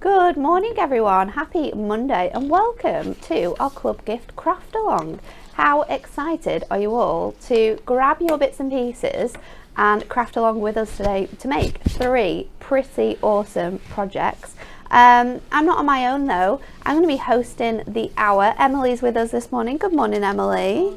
Good morning everyone, happy Monday and welcome to our club gift craft along. How excited are you all to grab your bits and pieces and craft along with us today to make 3 pretty awesome projects. I'm not on my own though, I'm going to be hosting the hour. Emily's with us this morning. Good morning, Emily.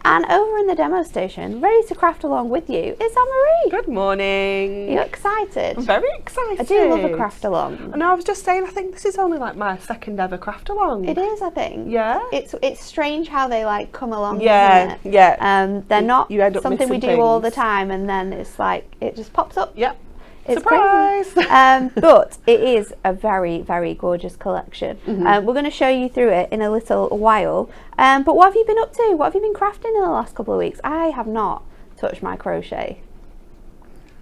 And over in the demo station, ready to craft along with you, is Anne-Marie. Good morning. Are you excited? I'm very excited. I do love a craft along. And I was just saying, I think this is only like my second ever craft along. It is, I think. Yeah. It's strange how they like come along, Yeah, isn't it? yeah. They're not You end up something we do missing all the things. time, and then it's like it just pops up. Yep. It's Surprise! crazy. But it is a very, very gorgeous collection. We're going to show you through it in a little while. But what have you been up to? What have you been crafting in the last couple of weeks? I have not touched my crochet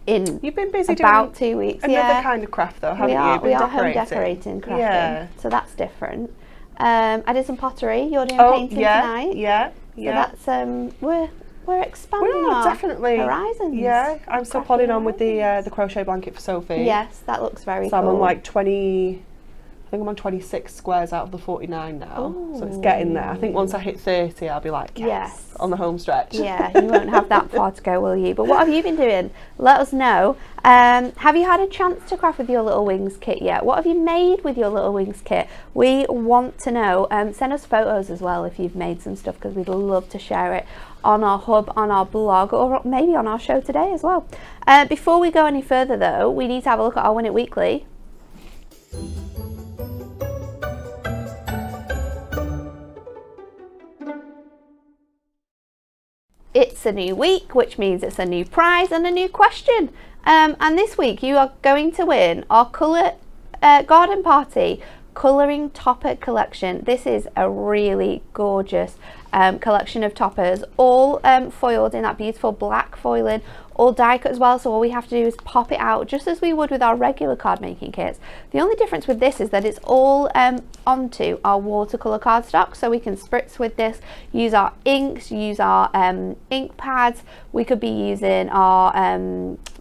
in You've been busy about doing 2 weeks. another kind of craft though, haven't you? We are home decorating. decorating crafting, Yeah. so that's different. I did some pottery. You're doing Oh, painting yeah, tonight. yeah, So yeah. that's we're expanding We are our definitely horizons. Yeah, I'm still Crafting plodding on with horizons. the crochet blanket for Sophie. Yes, that looks very So cool. I'm on like 20. I think I'm on 26 squares out of the 49 now. So it's getting there. I think once I hit 30, I'll be like, yes, on the home stretch. Yeah, you won't have that far to go, will you? But what have you been doing? Let us know. Have you had a chance to craft with your Little Wings kit yet? What have you made with your Little Wings kit? We want to know. Send us photos as well if you've made some stuff, because we'd love to share it on our hub, on our blog, or maybe on our show today as well. Before we go any further though, we need to have a look at our Win It Weekly. It's a new week, which means it's a new prize and a new question. And this week you are going to win our Colour Garden Party Colouring Topper Collection. This is a really gorgeous collection of toppers, all foiled in that beautiful black foiling, all die cut as well, so all we have to do is pop it out just as we would with our regular card making kits. The only difference with this is that it's all onto our watercolour cardstock, so we can spritz with this, use our inks, use our ink pads. We could be using our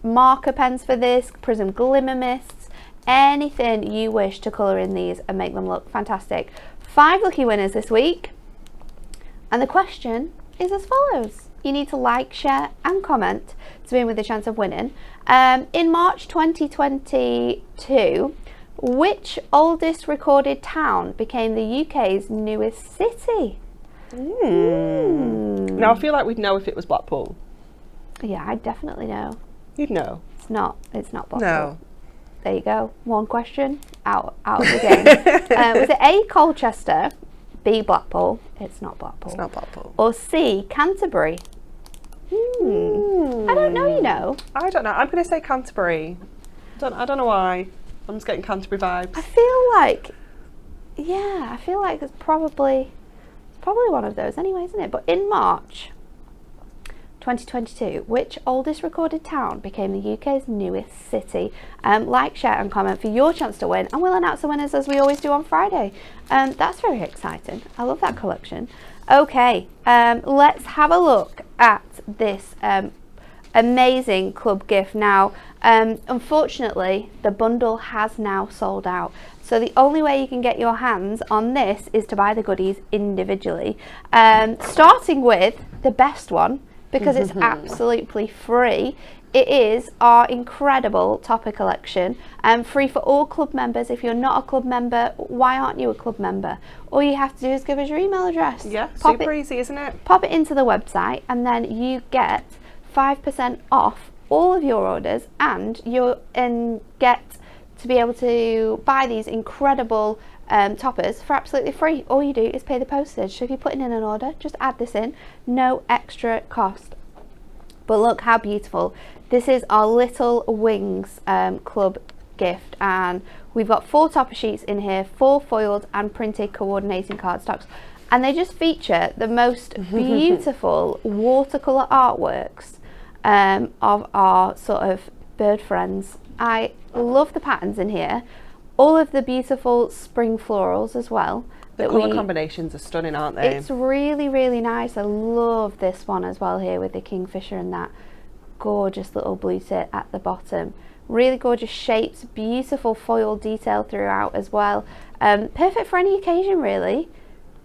marker pens for this, Prism Glimmer Mists, anything you wish to colour in these and make them look fantastic. 5 lucky winners this week, and the question is as follows. You need to like, share and comment to win with a chance of winning. In March 2022, which oldest recorded town became the UK's newest city? Now I feel like we'd know if it was Blackpool. Yeah, I definitely know. You'd know. It's not Blackpool. No. There you go. One question out of the game. Was it A, Colchester, B, Blackpool? It's not Blackpool. It's not Blackpool. Or C, Canterbury? I don't know, you know. I don't know. I'm going to say Canterbury. I don't know why. I'm just getting Canterbury vibes. I feel like it's probably one of those anyway, isn't it? But in March 2022, which oldest recorded town became the UK's newest city? Like, share and comment for your chance to win, and we'll announce the winners as we always do on Friday. That's very exciting. I love that collection. Okay, let's have a look at this amazing club gift now. Unfortunately, the bundle has now sold out, so the only way you can get your hands on this is to buy the goodies individually, starting with the best one, because it's absolutely free. It is our incredible topper collection, free for all club members. If you're not a club member, why aren't you a club member? All you have to do is give us your email address. Yeah, super easy, isn't it? Pop it into the website, and then you get 5% off all of your orders, and get to be able to buy these incredible toppers for absolutely free. All you do is pay the postage. So if you're putting in an order, just add this in, no extra cost. But look how beautiful. This is our Little Wings club gift, and we've got 4 topper sheets in here, 4 foiled and printed coordinating cardstocks, and they just feature the most beautiful watercolour artworks of our sort of bird friends. I love the patterns in here, all of the beautiful spring florals as well. The colour combinations are stunning, aren't they? It's really, really nice. I love this one as well here with the kingfisher and that gorgeous little blue tit at the bottom. Really gorgeous shapes, beautiful foil detail throughout as well. Perfect for any occasion, really.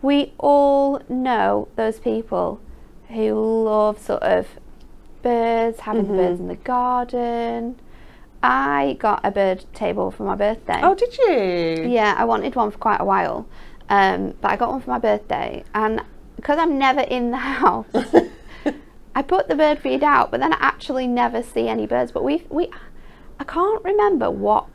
We all know those people who love sort of birds, having birds in the garden. I got a bird table for my birthday. Oh, did you? Yeah, I wanted one for quite a while, but I got one for my birthday, and because I'm never in the house, I put the bird feed out, but then I actually never see any birds. But I can't remember what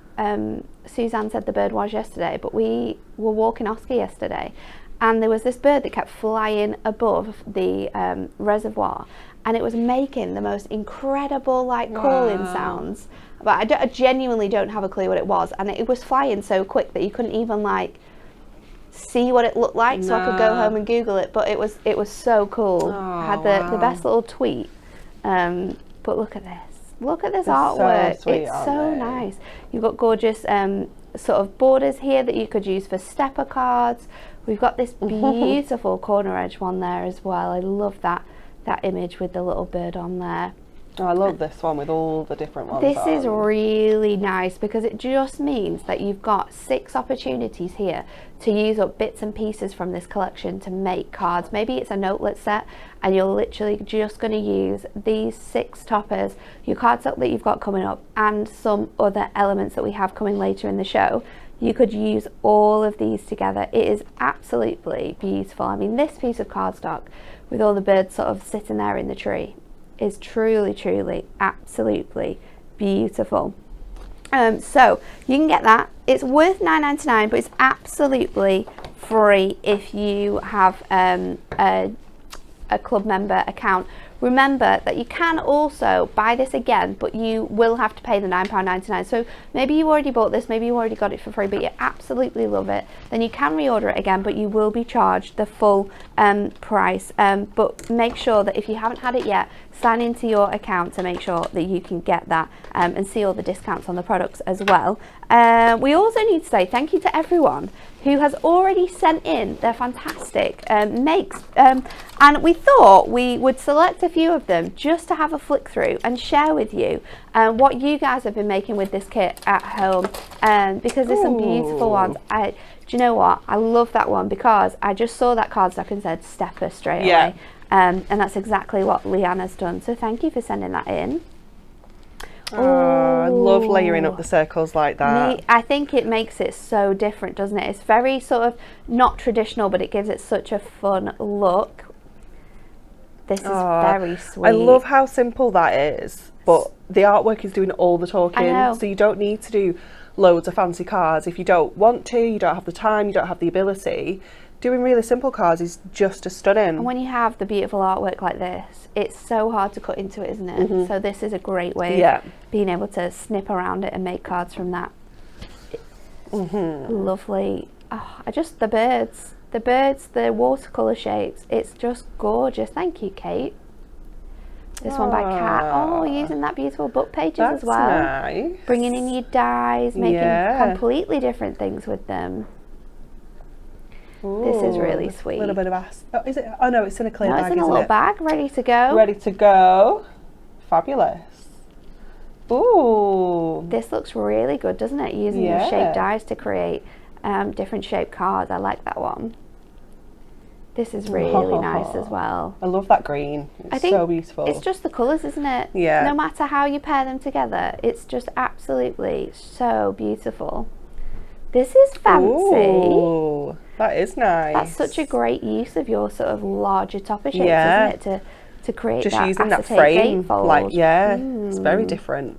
Suzanne said the bird was yesterday, but we were walking Oscar yesterday, and there was this bird that kept flying above the reservoir, and it was making the most incredible calling sounds. But I genuinely don't have a clue what it was, and it was flying so quick that you couldn't even see what it looked like, so I could go home and Google it. But it was so cool. I had the best little tweet. But look at this artwork. So sweet, it's so nice. You've got gorgeous sort of borders here that you could use for stepper cards. We've got this beautiful corner edge one there as well. I love that image with the little bird on there. Oh, I love this one with all the different ones. This is really nice because it just means that you've got 6 opportunities here to use up bits and pieces from this collection to make cards. Maybe it's a notelet set and you're literally just going to use these 6 toppers, your card set that you've got coming up, and some other elements that we have coming later in the show. You could use all of these together. It is absolutely beautiful. I mean, this piece of cardstock with all the birds sort of sitting there in the tree is truly absolutely beautiful. So you can get that. It's worth $9.99, but it's absolutely free if you have a club member account. Remember that you can also buy this again, but you will have to pay the £9.99. So maybe you already bought this, maybe you already got it for free, but you absolutely love it. Then you can reorder it again, but you will be charged the full price. But make sure that if you haven't had it yet, sign into your account to make sure that you can get that and see all the discounts on the products as well. We also need to say thank you to everyone who has already sent in their fantastic makes, and we thought we would select a few of them just to have a flick through and share with you what you guys have been making with this kit at home, because there's some beautiful ones. Do you know what? I love that one because I just saw that cardstock and said stepper straight away, and that's exactly what Leanna's done. So thank you for sending that in. I love layering up the circles like that. I think it makes it so different, doesn't it? It's very sort of not traditional, but it gives it such a fun look. This is very sweet. I love how simple that is, but the artwork is doing all the talking. So you don't need to do loads of fancy cards. If you don't want to, you don't have the time, you don't have the ability, doing really simple cards is just as stunning. And when you have the beautiful artwork like this, it's so hard to cut into it, isn't it? So this is a great way of being able to snip around it and make cards from that. Lovely. Oh, the birds, the watercolour shapes, it's just gorgeous. Thank you, Kate. This one by Kat. Oh, using that beautiful book pages as well. Nice. Bringing in your dies, making completely different things with them. Ooh, this is really sweet. A little bit of is it? Oh no, it's in a clear bag. It's in a little bag, ready to go. Ready to go. Fabulous. Ooh. This looks really good, doesn't it? Using your shaped dies to create different shaped cards. I like that one. This is really nice as well. I love that green. It's so beautiful. It's just the colours, isn't it? Yeah. No matter how you pair them together, it's just absolutely so beautiful. This is fancy. Ooh, that is nice. That's such a great use of your sort of larger topper shapes, isn't it? To create just that using that frame. It's very different.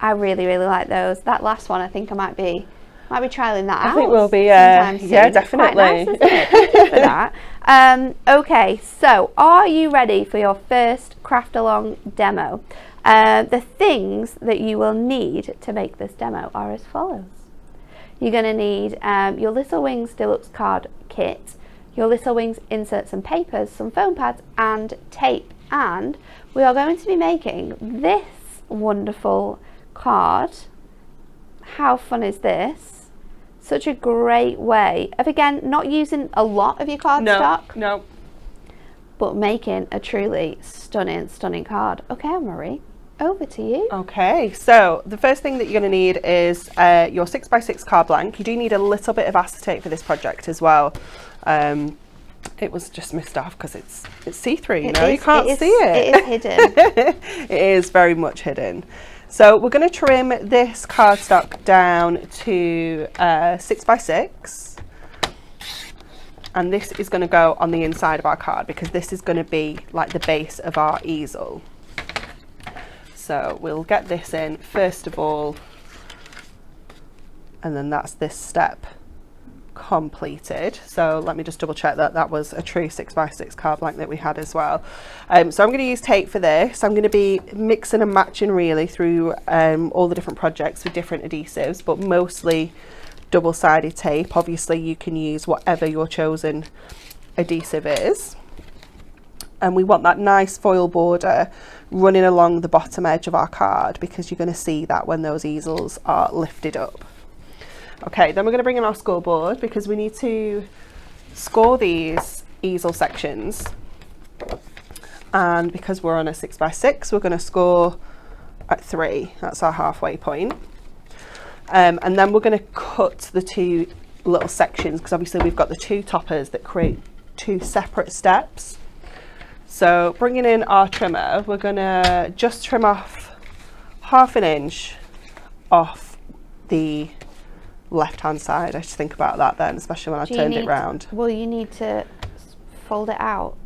I really like those. That last one, I think I might be trialing that out. I think we'll be, yeah, definitely. Quite nice, isn't it? Thank you for that. Okay, so are you ready for your first craft along demo? The things that you will need to make this demo are as follows. You're going to need your Little Wings Deluxe card kit, your Little Wings inserts and papers, some foam pads and tape, and we are going to be making this wonderful card. How fun is this? Such a great way of, again, not using a lot of your cardstock. No. But making a truly stunning card. Okay, Anne-Marie, Over to you. Okay, so the first thing that you're going to need is your 6x6 card blank. You do need a little bit of acetate for this project as well. It was just missed off because it's see-through, you can't see it. It is hidden. It is very much hidden. So we're going to trim this cardstock down to 6x6. And this is going to go on the inside of our card because this is going to be like the base of our easel. So we'll get this in first of all, and then that's this step completed. So let me just double check that that was a true 6x6 card blank that we had as well. So I'm going to use tape for this. I'm going to be mixing and matching really through all the different projects with different adhesives, but mostly double-sided tape. Obviously you can use whatever your chosen adhesive is. And we want that nice foil border running along the bottom edge of our card because you're going to see that when those easels are lifted up. Okay, then we're going to bring in our scoreboard because we need to score these easel sections. And because we're on a 6x6, we're going to score at 3. That's our halfway point. And then we're going to cut the two little sections because obviously we've got the two toppers that create two separate steps. So bringing in our trimmer, we're going to just trim off 1/2 inch off the left hand side. I should think about that then, especially when I turned it round. Well, you need to fold it out.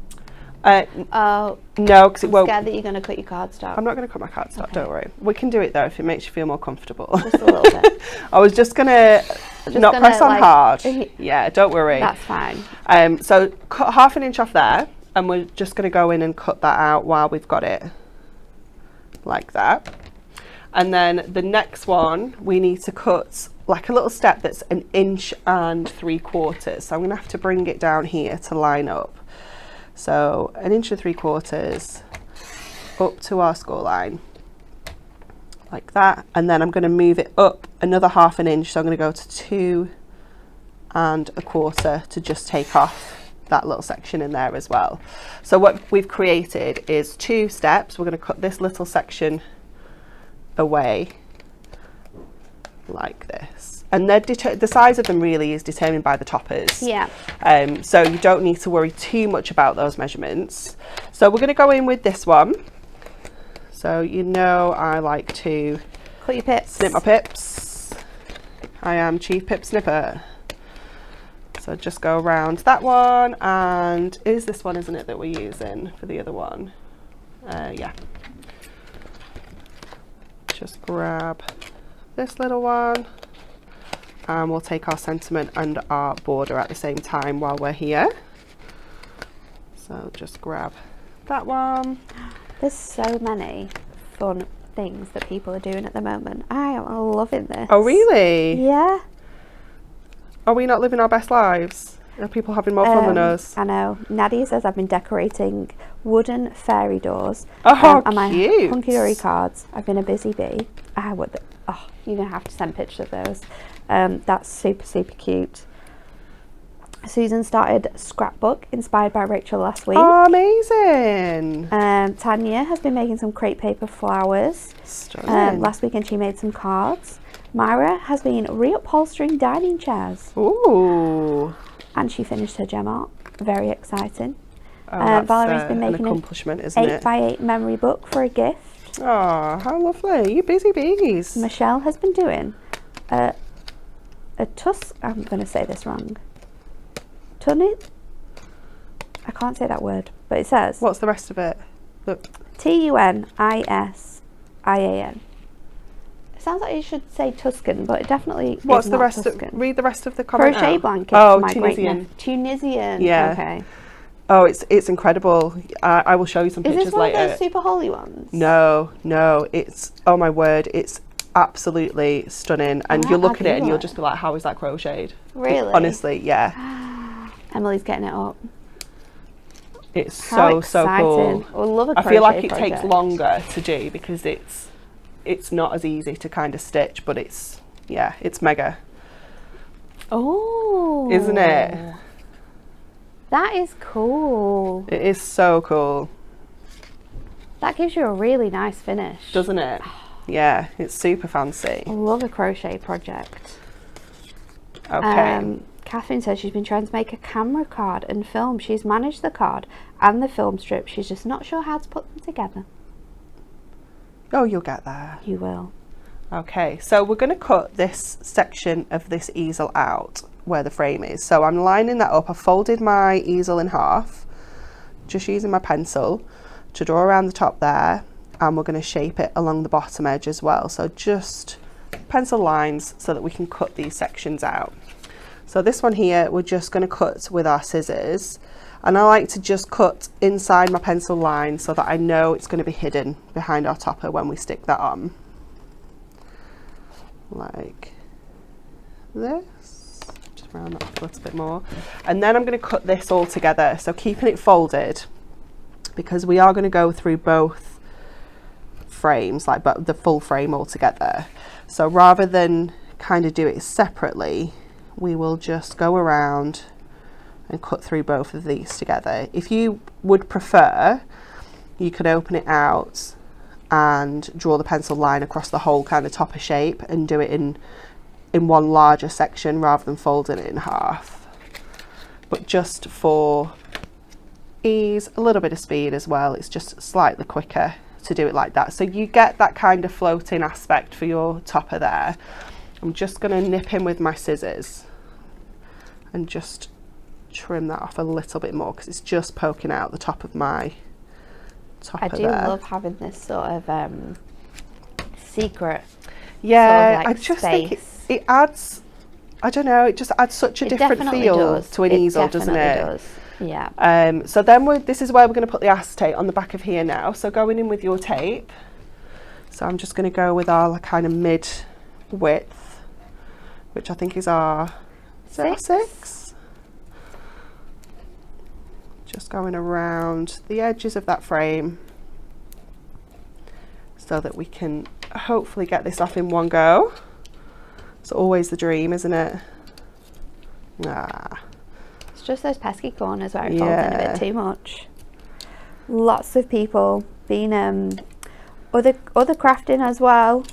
No, because it won't. I'm scared that you're going to cut your cardstock. I'm not going to cut my cardstock, okay. Don't worry. We can do it though if it makes you feel more comfortable. Just a little bit. I was just going to not press on hard. Yeah, don't worry. That's fine. So cut 1/2 inch off there, and we're just going to go in and cut that out while we've got it like that. And then the next one, we need to cut like a little step that's 1 3/4 inches. So I'm going to have to bring it down here to line up. So 1 3/4 inches up to our score line, like that. And then I'm going to move it up another 1/2 inch. So I'm going to go to 2 1/4 to just take off that little section in there as well. So what we've created is 2 steps. We're going to cut this little section away like this, and the size of them really is determined by the toppers. Yeah. So you don't need to worry too much about those measurements. So we're going to go in with this one. So I like to cut your pips. Snip my pips. I am Chief Pip Snipper. So just go around that one, and it is this one, isn't it, that we're using for the other one? Yeah. Just grab this little one, and we'll take our sentiment and our border at the same time while we're here. So just grab that one. There's so many fun things that people are doing at the moment. I am loving this. Oh really? Yeah. Are we not living our best lives? Are people having more fun than us? I know. Nadia says I've been decorating wooden fairy doors. Oh, and my cute. Hunky Dory cards. I've been a busy bee. You're going to have to send pictures of those. That's super, super cute. Susan started Scrapbook, inspired by Rachel last week. Oh, amazing. Tanya has been making some crepe paper flowers. Stunning. Last weekend she made some cards. Myra has been reupholstering dining chairs. Ooh. And she finished her gem art. Very exciting. Oh, Valerie's been making an accomplishment, isn't it? 8x8 memory book for a gift. Oh, how lovely. You busy bees. Michelle has been doing a I'm going to say this wrong. Tunit? I can't say that word, but it says. What's the rest of it? Look. Tunissian. It sounds like you should say Tuscan, but it definitely What's is the not rest Tuscan. read the rest of the comment Crochet out. blanket. Oh, my Tunisian. Tunisian. Yeah. Okay. Oh, it's incredible. I will show you some Is pictures this one later. of those super holy ones? No, it's, oh my word, it's absolutely stunning. And you'll look at it and you'll just be like, how is that crocheted? Really? Honestly, yeah. Emily's getting it up. It's so cool. I love a crochet I feel like it project. takes longer to do because it's not as easy to kind of stitch, but it's mega. Oh. Isn't it? That is cool. It is so cool. That gives you a really nice finish. Doesn't it? Yeah, it's super fancy. I love a crochet project. Okay. Catherine says she's been trying to make a camera card and film. She's managed the card and the film strip. She's just not sure how to put them together. Oh, you'll get there. You will. Okay, so we're going to cut this section of this easel out where the frame is. So I'm lining that up. I folded my easel in half, just using my pencil to draw around the top there, and we're going to shape it along the bottom edge as well. So just pencil lines so that we can cut these sections out. So this one here, we're just going to cut with our scissors, and I like to just cut inside my pencil line so that I know it's going to be hidden behind our topper when we stick that on. Like this, just round that up a little bit more, and then I'm going to cut this all together, so keeping it folded, because we are going to go through both frames, like but the full frame all together. So rather than kind of do it separately, we will just go around and cut through both of these together. If you would prefer, you could open it out and draw the pencil line across the whole kind of topper shape and do it in one larger section rather than folding it in half. But just for ease, a little bit of speed as well, it's just slightly quicker to do it like that. So you get that kind of floating aspect for your topper there. I'm just going to nip in with my scissors and just trim that off a little bit more because it's just poking out the top of my topper. I do love having this sort of secret. Yeah, sort of like I just space. think it adds, I don't know, it just adds such a different feel to an easel, doesn't it? Does. Yeah. So then this is where we're going to put the acetate on the back of here now. So going in with your tape. So I'm just going to go with our kind of mid width, which I think is our 6. Just going around the edges of that frame so that we can hopefully get this off in one go. It's always the dream, isn't it? It's just those pesky corners where it folds in a bit too much. Lots of people being other crafting as well.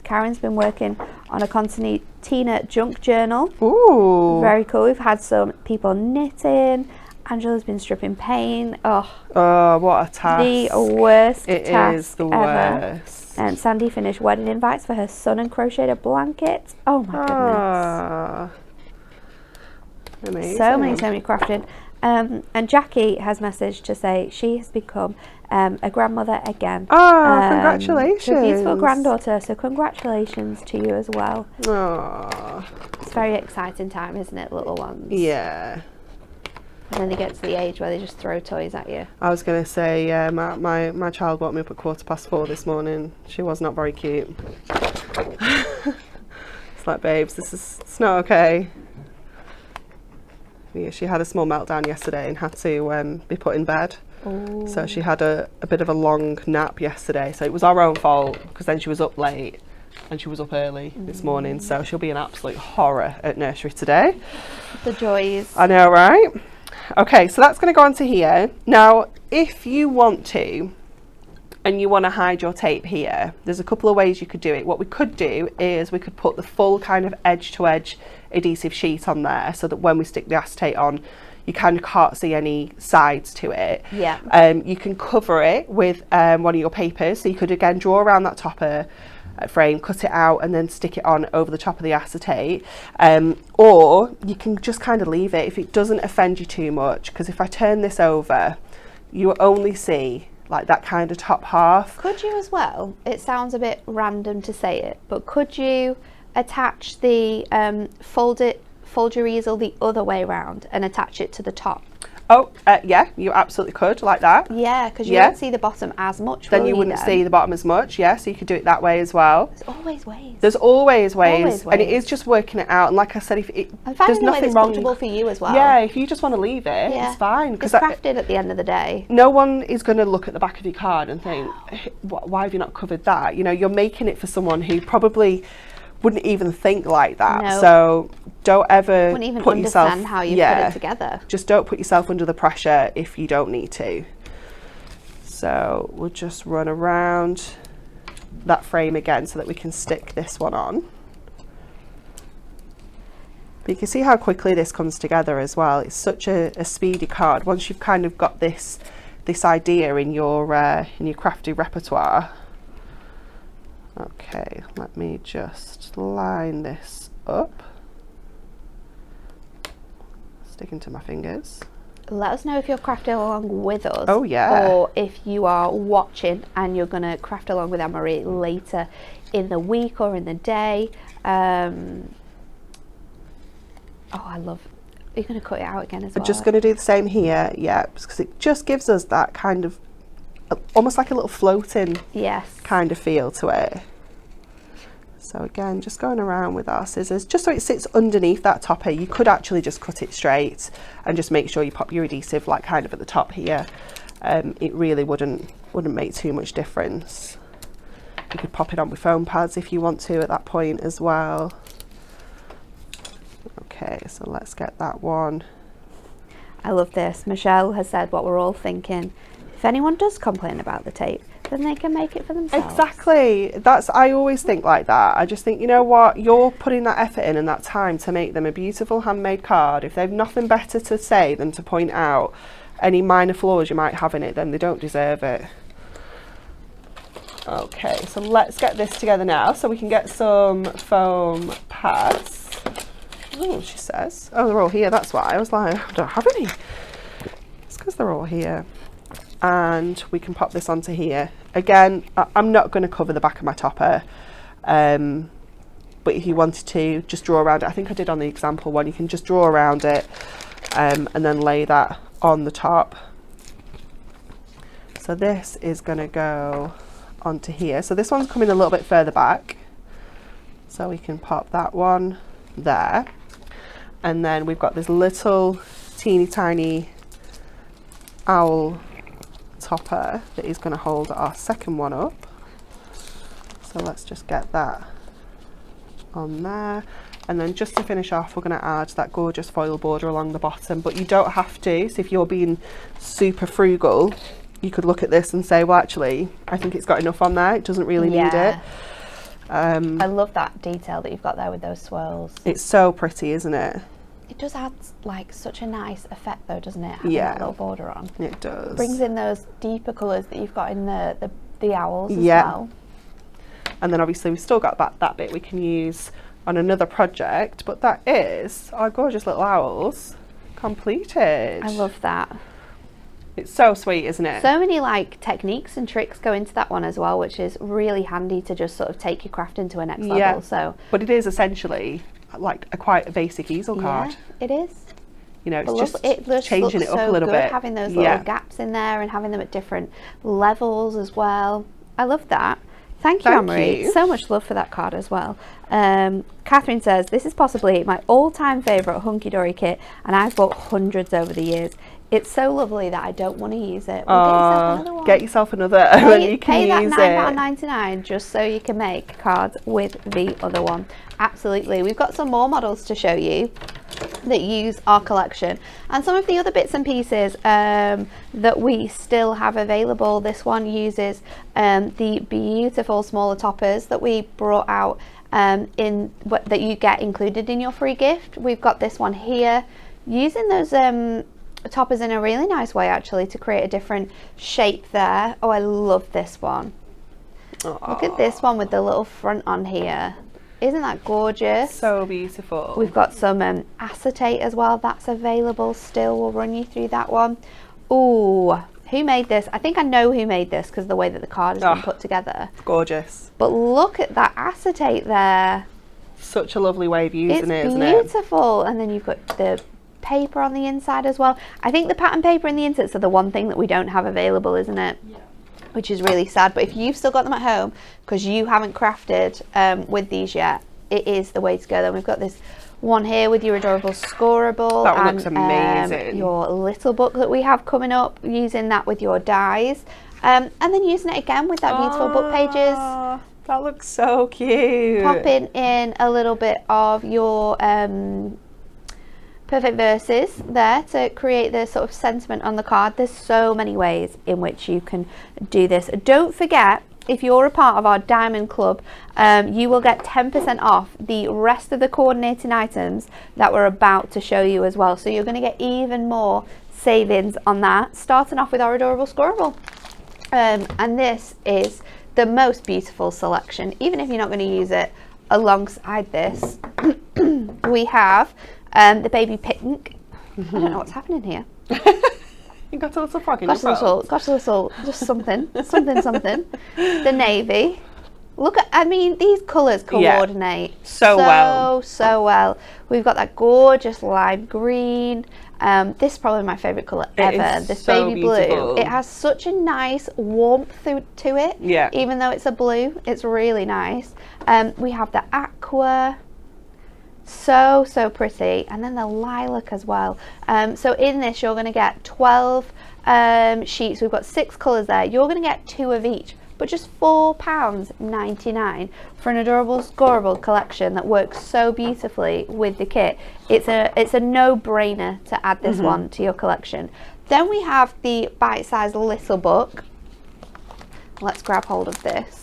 Karen's been working on a concertina junk journal. Ooh, very cool. We've had some people knitting. Angela's been stripping paint. Oh, what a task. The worst it task is the ever. worst. And Sandy finished wedding invites for her son and crocheted a blanket. Oh my goodness. Amazing. So many crafting. And Jackie has messaged to say she has become a grandmother again. Congratulations. To a beautiful granddaughter, so congratulations to you as well. It's a very exciting time, isn't it, little ones? Yeah. And then they get to the age where they just throw toys at you. I was going to say, yeah, my child woke me up at 4:15 this morning. She was not very cute. It's like, babes, it's not okay. Yeah, she had a small meltdown yesterday and had to be put in bed. Ooh. So she had a bit of a long nap yesterday. So it was our own fault because then she was up late and she was up early this morning. So she'll be an absolute horror at nursery today. The joys. I know, right? Okay, so that's going to go onto here. Now, if you want to, and you want to hide your tape here, there's a couple of ways you could do it. What we could do is we could put the full kind of edge-to-edge adhesive sheet on there so that when we stick the acetate on, you kind of can't see any sides to it. Yeah. You can cover it with one of your papers. So you could, again, draw around that topper frame, cut it out and then stick it on over the top of the acetate, or you can just kind of leave it if it doesn't offend you too much, because if I turn this over you only see like that kind of top half. Could you as well, it sounds a bit random to say it, but could you attach the fold your easel the other way around and attach it to the top? Yeah, you absolutely could, like that. Yeah, because you won't see the bottom as much. Then you wouldn't see the bottom as much, yeah, so you could do it that way as well. There's always ways. There's always ways. And it is just working it out. And like I said, if it, there's nothing wrong. Comfortable for you as well. Yeah, if you just want to leave it, it's fine. It's crafted at the end of the day. No one is going to look at the back of your card and think, why have you not covered that? You know, you're making it for someone who probably wouldn't even think like that. No. So don't ever wouldn't even put yourself, understand how you put it together. Just don't put yourself under the pressure if you don't need to. So we'll just run around that frame again so that we can stick this one on. But you can see how quickly this comes together as well. It's such a speedy card. Once you've kind of got this idea in your crafty repertoire. Okay, let me just line this up. Sticking to my fingers. Let us know if you're crafting along with us. Oh yeah. Or if you are watching and you're going to craft along with Anne-Marie later in the week or in the day. Oh, I love. Are you going to cut it out again as well? I'm just going to do the same here, yeah, because it just gives us that kind of almost like a little floating kind of feel to it. So again, just going around with our scissors, just so it sits underneath that topper. You could actually just cut it straight and just make sure you pop your adhesive like kind of at the top here. It really wouldn't make too much difference. You could pop it on with foam pads if you want to at that point as well. Okay, so let's get that one. I love this. Michelle has said what we're all thinking. If anyone does complain about the tape, then they can make it for themselves. Exactly. I always think like that. I just think, you know what, you're putting that effort in and that time to make them a beautiful handmade card. If they've nothing better to say than to point out any minor flaws you might have in it, then they don't deserve it. Okay, so let's get this together now so we can get some foam pads. Oh, she says. Oh, they're all here. That's why I was like, I don't have any. It's because they're all here. And we can pop this onto here. Again, I'm not going to cover the back of my topper. But if you wanted to, just draw around it. I think I did on the example one. You can just draw around it and then lay that on the top. So this is going to go onto here. So this one's coming a little bit further back. So we can pop that one there. And then we've got this little teeny tiny owl topper that is going to hold our second one up. So let's just get that on there. And then just to finish off, we're going to add that gorgeous foil border along the bottom, but you don't have to. So if you're being super frugal, you could look at this and say, well, actually, I think it's got enough on there. It doesn't really need it. I love that detail that you've got there with those swirls. It's so pretty, isn't it? It does add like such a nice effect though, doesn't it? Having that little border on. It does. Brings in those deeper colours that you've got in the owls as well. And then obviously we've still got that bit we can use on another project, but that is our gorgeous little owls completed. I love that. It's so sweet, isn't it? So many like techniques and tricks go into that one as well, which is really handy to just sort of take your craft into a next level. So, but it is essentially like quite a basic easel card. It is. You know, it's just changing it up a little bit. Having those little gaps in there and having them at different levels as well. I love that. Thank you, Anne-Marie. So much love for that card as well. Catherine says, this is possibly my all-time favourite Hunky Dory kit, and I've bought hundreds over the years. It's so lovely that I don't want to use it. Well, get yourself another one. When you can use it. Pay that £9.99 just so you can make cards with the other one. Absolutely. We've got some more models to show you that use our collection, and some of the other bits and pieces that we still have available. This one uses the beautiful smaller toppers that we brought out that you get included in your free gift. We've got this one here using those toppers in a really nice way actually to create a different shape there. Oh, I love this one. Aww. Look at this one with the little front on here. Isn't that gorgeous? So beautiful. We've got some acetate as well that's available still. We'll run you through that one. Ooh, who made this? I think I know who made this because of the way that the card has been put together. Gorgeous. But look at that acetate there. Such a lovely way of using it, isn't it? It's beautiful. And then you've got the paper on the inside as well. I think the pattern paper and the inserts are the one thing that we don't have available, isn't it? Yeah. Which is really sad, but if you've still got them at home because you haven't crafted with these yet, it is the way to go. Then we've got this one here with your adorable scoreable. That one looks amazing. Your little book that we have coming up, using that with your dies, and then using it again with that beautiful book pages. That looks so cute. Popping in a little bit of your perfect verses there to create the sort of sentiment on the card. There's so many ways in which you can do this. Don't forget, if you're a part of our Diamond Club, you will get 10% off the rest of the coordinating items that we're about to show you as well. So you're going to get even more savings on that, starting off with our adorable Scoreable. And this is the most beautiful selection, even if you're not going to use it alongside this. We have the baby pink. I don't know what's happening here. You got a little frog in Got a little, just something. The navy. Look at, I mean, these colours coordinate so well. We've got that gorgeous lime green. This is probably my favourite colour ever. This so baby beautiful. Blue. It has such a nice warmth to it. Yeah. Even though it's a blue, it's really nice. We have the aqua. So pretty, and then the lilac as well. So in this you're going to get 12 sheets. We've got 6 colours there. You're going to get 2 of each, but just £4.99 for an adorable Scoreable collection that works so beautifully with the kit. It's a no-brainer to add this one to your collection. Then we have the bite-sized little book. Let's grab hold of this.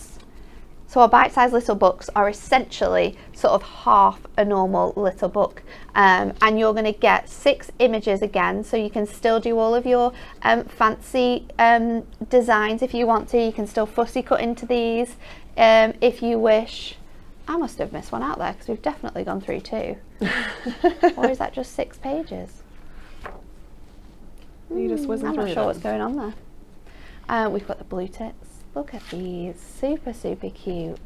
So our bite-sized little books are essentially sort of half a normal little book, and you're going to get 6 images again, so you can still do all of your fancy designs if you want to. You can still fussy cut into these if you wish. I must have missed one out there because we've definitely gone through 2. Or is that just 6 pages? You just wasn't I'm not sure what's going on there. We've got the blue tits. Look at these, super cute.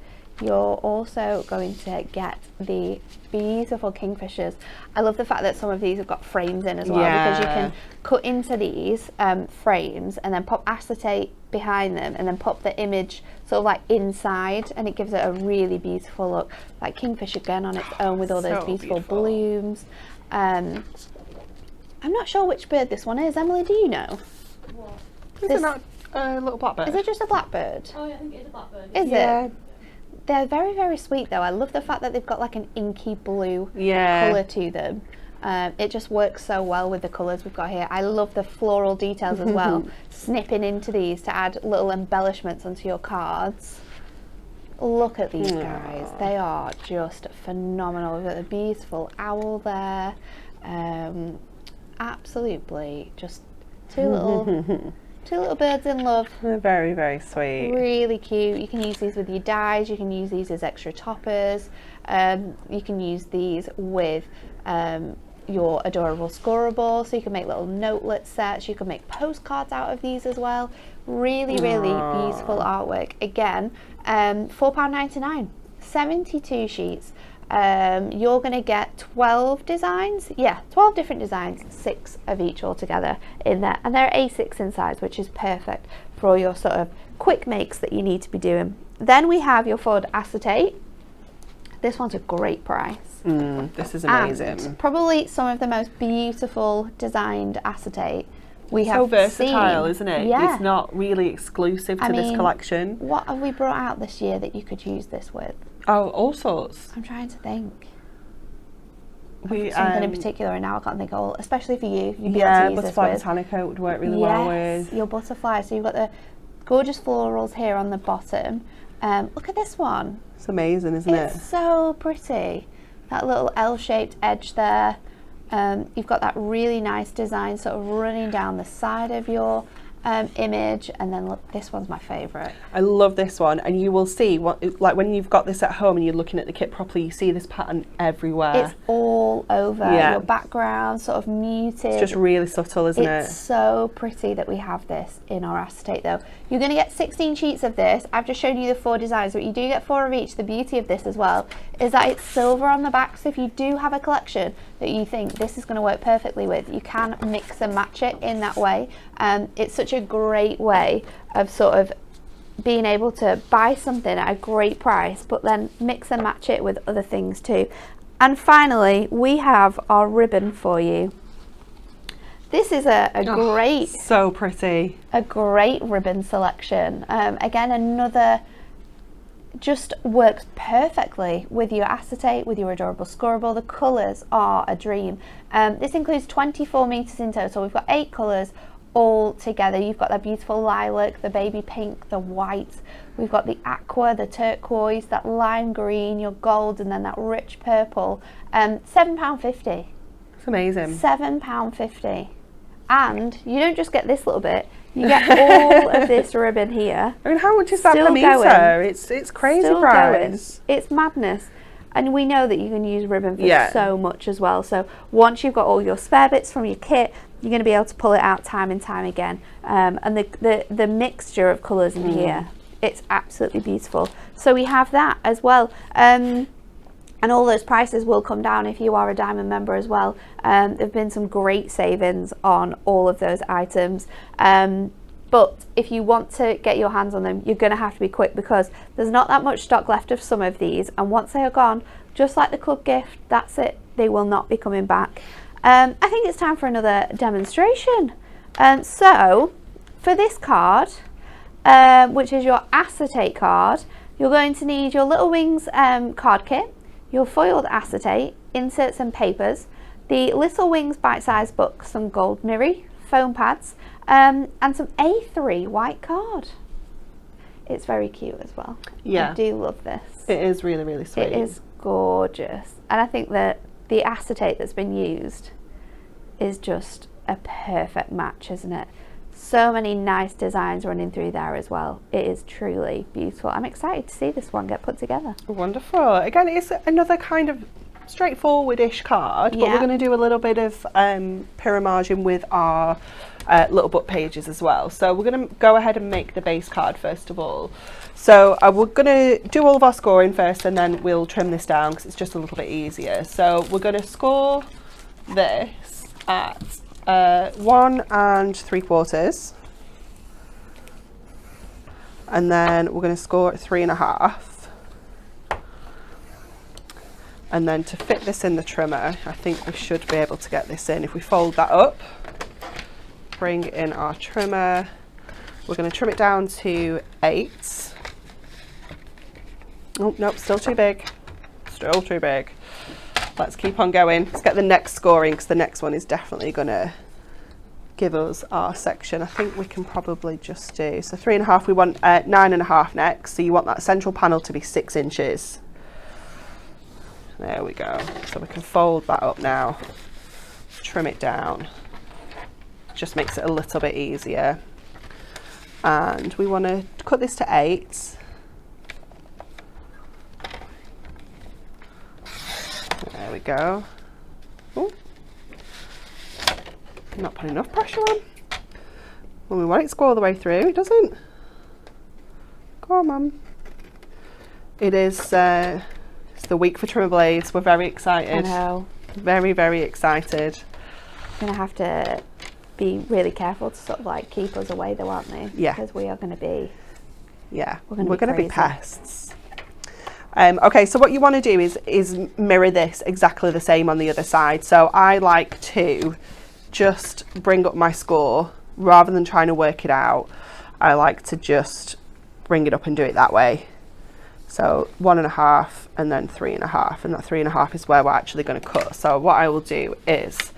You're also going to get the beautiful kingfishers. I love the fact that some of these have got frames in as well, because you can cut into these frames and then pop acetate behind them and then pop the image sort of like inside, and it gives it a really beautiful look. Like kingfish again on its own with all those beautiful blooms. I'm not sure which bird this one is. Emily, do you know? What? Is it not a little blackbird? Is it just a blackbird? Oh yeah, I think it is a blackbird. Is it? They're very sweet though. I love the fact that they've got like an inky blue colour to them. It just works so well with the colours we've got here. I love the floral details as well. Snipping into these to add little embellishments onto your cards. Look at these guys. They are just phenomenal. We've got the beautiful owl there. Absolutely just two little birds in love. They're very sweet. Really cute. You can use these with your dies. You can use these as extra toppers. You can use these with your adorable Scoreable. So you can make little notelet sets. You can make postcards out of these as well. Really beautiful artwork. Again, £4.99. 72 sheets. You're going to get 12 designs. Yeah, 12 different designs, 6 of each altogether in there. And they're A6 in size, which is perfect for all your sort of quick makes that you need to be doing. Then we have your Ford acetate. This one's a great price. This is amazing. And probably some of the most beautiful designed acetate we have so versatile, seen. Isn't it? Yeah. It's not really exclusive to this collection. What have we brought out this year that you could use this with? Oh, all sorts. I'm trying to think. Something in particular, and now I can't think of all, especially for you. You'd be able to use Butterfly this with. Botanica would work really well with. Your butterfly. So you've got the gorgeous florals here on the bottom. Look at this one. It's amazing, isn't it? It's so pretty. That little L-shaped edge there. You've got that really nice design sort of running down the side of your image, and then look, this one's my favourite. I love this one, and you will see like when you've got this at home and you're looking at the kit properly, you see this pattern everywhere. It's all over your background, sort of muted. It's just really subtle, isn't it? It's so pretty that we have this in our acetate though. You're going to get 16 sheets of this. I've just shown you the 4 designs, but you do get 4 of each. The beauty of this as well is that it's silver on the back, so if you do have a collection that you think this is going to work perfectly with, you can mix and match it in that way. It's such a great way of sort of being able to buy something at a great price, but then mix and match it with other things too. And finally, we have our ribbon for you. This is a great, so pretty, a great ribbon selection. Again, another just works perfectly with your acetate, with your adorable scorable. The colours are a dream. This includes 24 metres in total. We've got 8 colours all together. You've got that beautiful lilac, the baby pink, the white. We've got the aqua, the turquoise, that lime green, your gold, and then that rich purple. £7.50. It's amazing. £7.50. And you don't just get this little bit, you get all of this ribbon here. I mean, how much is that per metre? It's crazy price. It's madness. And we know that you can use ribbon for so much as well. So once you've got all your spare bits from your kit, you're going to be able to pull it out time and time again. And the mixture of colours in here, it's absolutely beautiful. So we have that as well. And all those prices will come down if you are a Diamond member as well. There have been some great savings on all of those items. But if you want to get your hands on them, you're going to have to be quick, because there's not that much stock left of some of these. And once they are gone, just like the club gift, that's it. They will not be coming back. I think it's time for another demonstration. So for this card, which is your acetate card, you're going to need your Little Wings card kit, your foiled acetate, inserts and papers, the Little Wings bite-sized book, some gold mirror, foam pads, and some A3 white card. It's very cute as well. Yeah. I do love this. It is really, really sweet. It is gorgeous. And I think that the acetate that's been used is just a perfect match, isn't it? So many nice designs running through there as well. It is truly beautiful. I'm excited to see this one get put together. Wonderful. Again, it's another kind of straightforward-ish card, but we're going to do a little bit of pyramaging with our little book pages as well. So we're going to go ahead and make the base card first of all. So we're going to do all of our scoring first, and then we'll trim this down because it's just a little bit easier. So we're going to score this at 1 3/4, and then we're going to score at 3.5. And then to fit this in the trimmer, I think we should be able to get this in. If we fold that up, bring in our trimmer, we're going to trim it down to 8. Oh, nope, still too big. Still too big. Let's keep on going. Let's get the next scoring, because the next one is definitely going to give us our section. I think we can probably just do, so 3.5, we want 9.5 next. So you want that central panel to be 6 inches. There we go. So we can fold that up now, trim it down. Just makes it a little bit easier. And we want to cut this to 8. There we go. Ooh. Not putting enough pressure on. When we want it to go all the way through, it doesn't. Come on, Mum. It is it's the week for trimmer blades. We're very excited. I know. Very, very excited. We're going to have to be really careful to sort of like keep us away though, aren't they? Yeah. Because we are going to be... Yeah. We're going to be pests. Okay, so what you want to do is mirror this exactly the same on the other side. So I like to just bring up my score rather than trying to work it out. I like to just bring it up and do it that way. So 1.5 and then 3.5, and that 3.5 is where we're actually going to cut. So what I will do is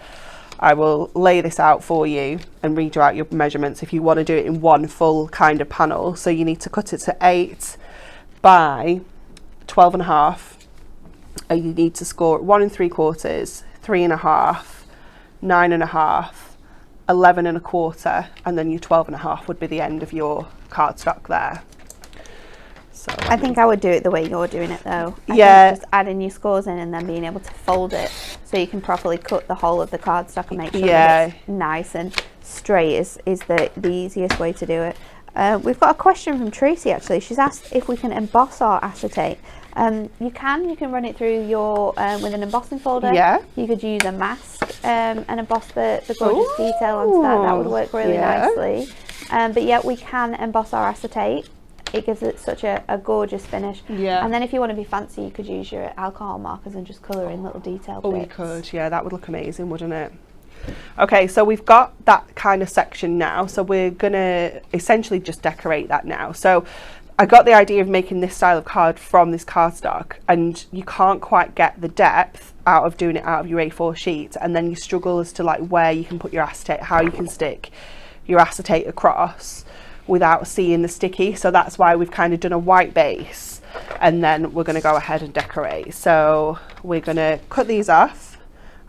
I will lay this out for you and read you out your measurements if you want to do it in one full kind of panel. So you need to cut it to 8 by 12.5. You need to score at 1 3/4, 3.5, 9.5, 11.25, and then your 12.5 would be the end of your cardstock there. So I think I would do it the way you're doing it though. I think just adding your scores in and then being able to fold it so you can properly cut the whole of the cardstock and make sure that it's nice and straight is the easiest way to do it. We've got a question from Tracy actually. She's asked if we can emboss our acetate. You can run it through your with an embossing folder. Yeah. You could use a mask and emboss the gorgeous detail onto that. That would work really nicely. But yeah, we can emboss our acetate. It gives it such a gorgeous finish. Yeah. And then if you want to be fancy, you could use your alcohol markers and just colour in little detail bits. Oh, you could. Yeah, that would look amazing, wouldn't it? Okay, so we've got that kind of section now. So we're going to essentially just decorate that now. So I got the idea of making this style of card from this cardstock, and you can't quite get the depth out of doing it out of your A4 sheet, and then you struggle as to like where you can put your acetate, how you can stick your acetate across without seeing the sticky. So that's why we've kind of done a white base, and then we're going to go ahead and decorate. So we're going to cut these off,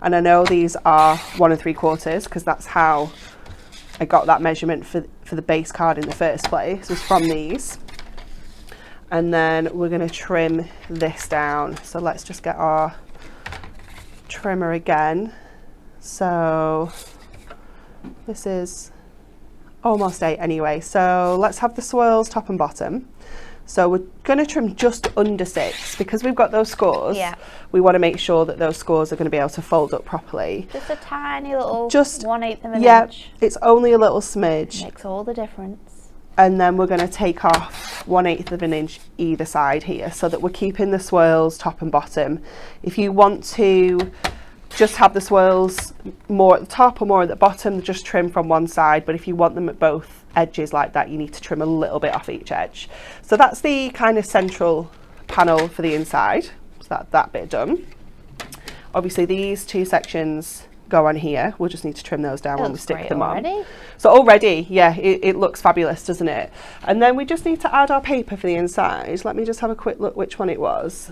and I know these are 1 3/4 because that's how I got that measurement for the base card in the first place, was from these. And then we're going to trim this down. So let's just get our trimmer again. So this is almost 8 anyway. So let's have the swirls top and bottom. So we're going to trim just under 6 because we've got those scores. Yeah. We want to make sure that those scores are going to be able to fold up properly. Just a tiny little, just 1/8 of an yeah, inch. it's only a little smidge. Makes all the difference. And then we're going to take off 1/8 of an inch either side here, so that we're keeping the swirls top and bottom. If you want to just have the swirls more at the top or more at the bottom, just trim from one side. But if you want them at both edges like that, you need to trim a little bit off each edge. So that's the kind of central panel for the inside. So that bit done. Obviously these 2 sections go on here. We'll just need to trim those down when we stick them on. So already, yeah, it looks fabulous, doesn't it? And then we just need to add our paper for the inside. Let me just have a quick look which one it was.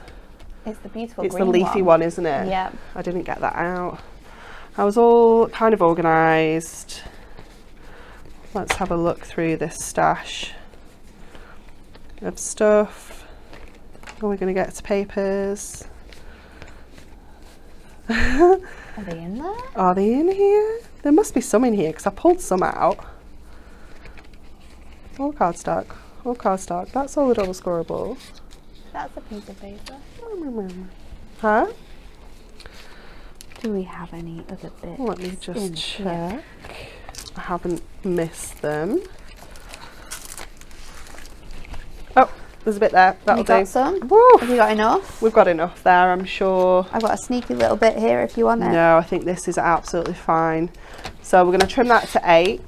It's the beautiful It's green the leafy one, isn't it? Yeah. I didn't get that out. I was all kind of organised. Let's have a look through this stash of stuff. Are we going to get to papers? Are they in there? Are they in here? There must be some in here because I pulled some out. All cardstock. All cardstock. That's all the double scoreable. That's a piece of paper. Huh? Do we have any other bits? Let me just in check. here? I haven't missed them. Oh, there's a bit there. That'll Have you got do. some? Woo! Have you got enough? We've got enough there, I'm sure. I've got a sneaky little bit here if you want it. No, I think this is absolutely fine. So we're going to trim that to 8,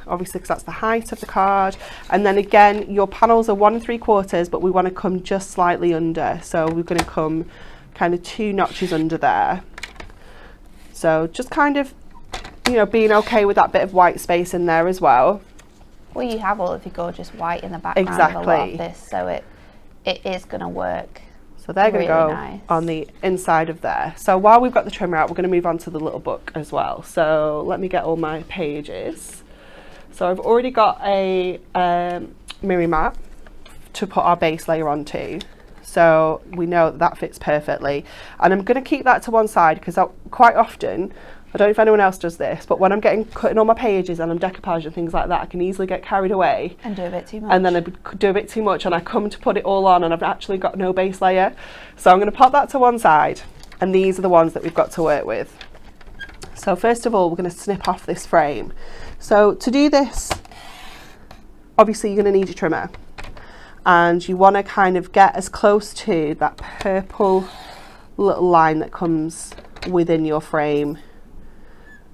obviously because that's the height of the card. And then again, your panels are 1 3/4, but we want to come just slightly under. So we're going to come kind of 2 notches under there. So just kind of, you know, being okay with that bit of white space in there as well. Well, you have all of your gorgeous white in the background of a lot Exactly. of this, so it is going to work. So they're going to Really go nice. on the inside of there. So while we've got the trimmer out, we're going to move on to the little book as well. So let me get all my pages. So I've already got a Miri mat to put our base layer onto. So we know that fits perfectly. And I'm going to keep that to one side because quite often, I don't know if anyone else does this, but when I'm cutting all my pages and I'm decoupage and things like that, I can easily get carried away. And do a bit too much. And then I do a bit too much and I come to put it all on and I've actually got no base layer. So I'm going to pop that to one side, and these are the ones that we've got to work with. So first of all, we're going to snip off this frame. So to do this, obviously you're going to need your trimmer, and you want to kind of get as close to that purple little line that comes within your frame.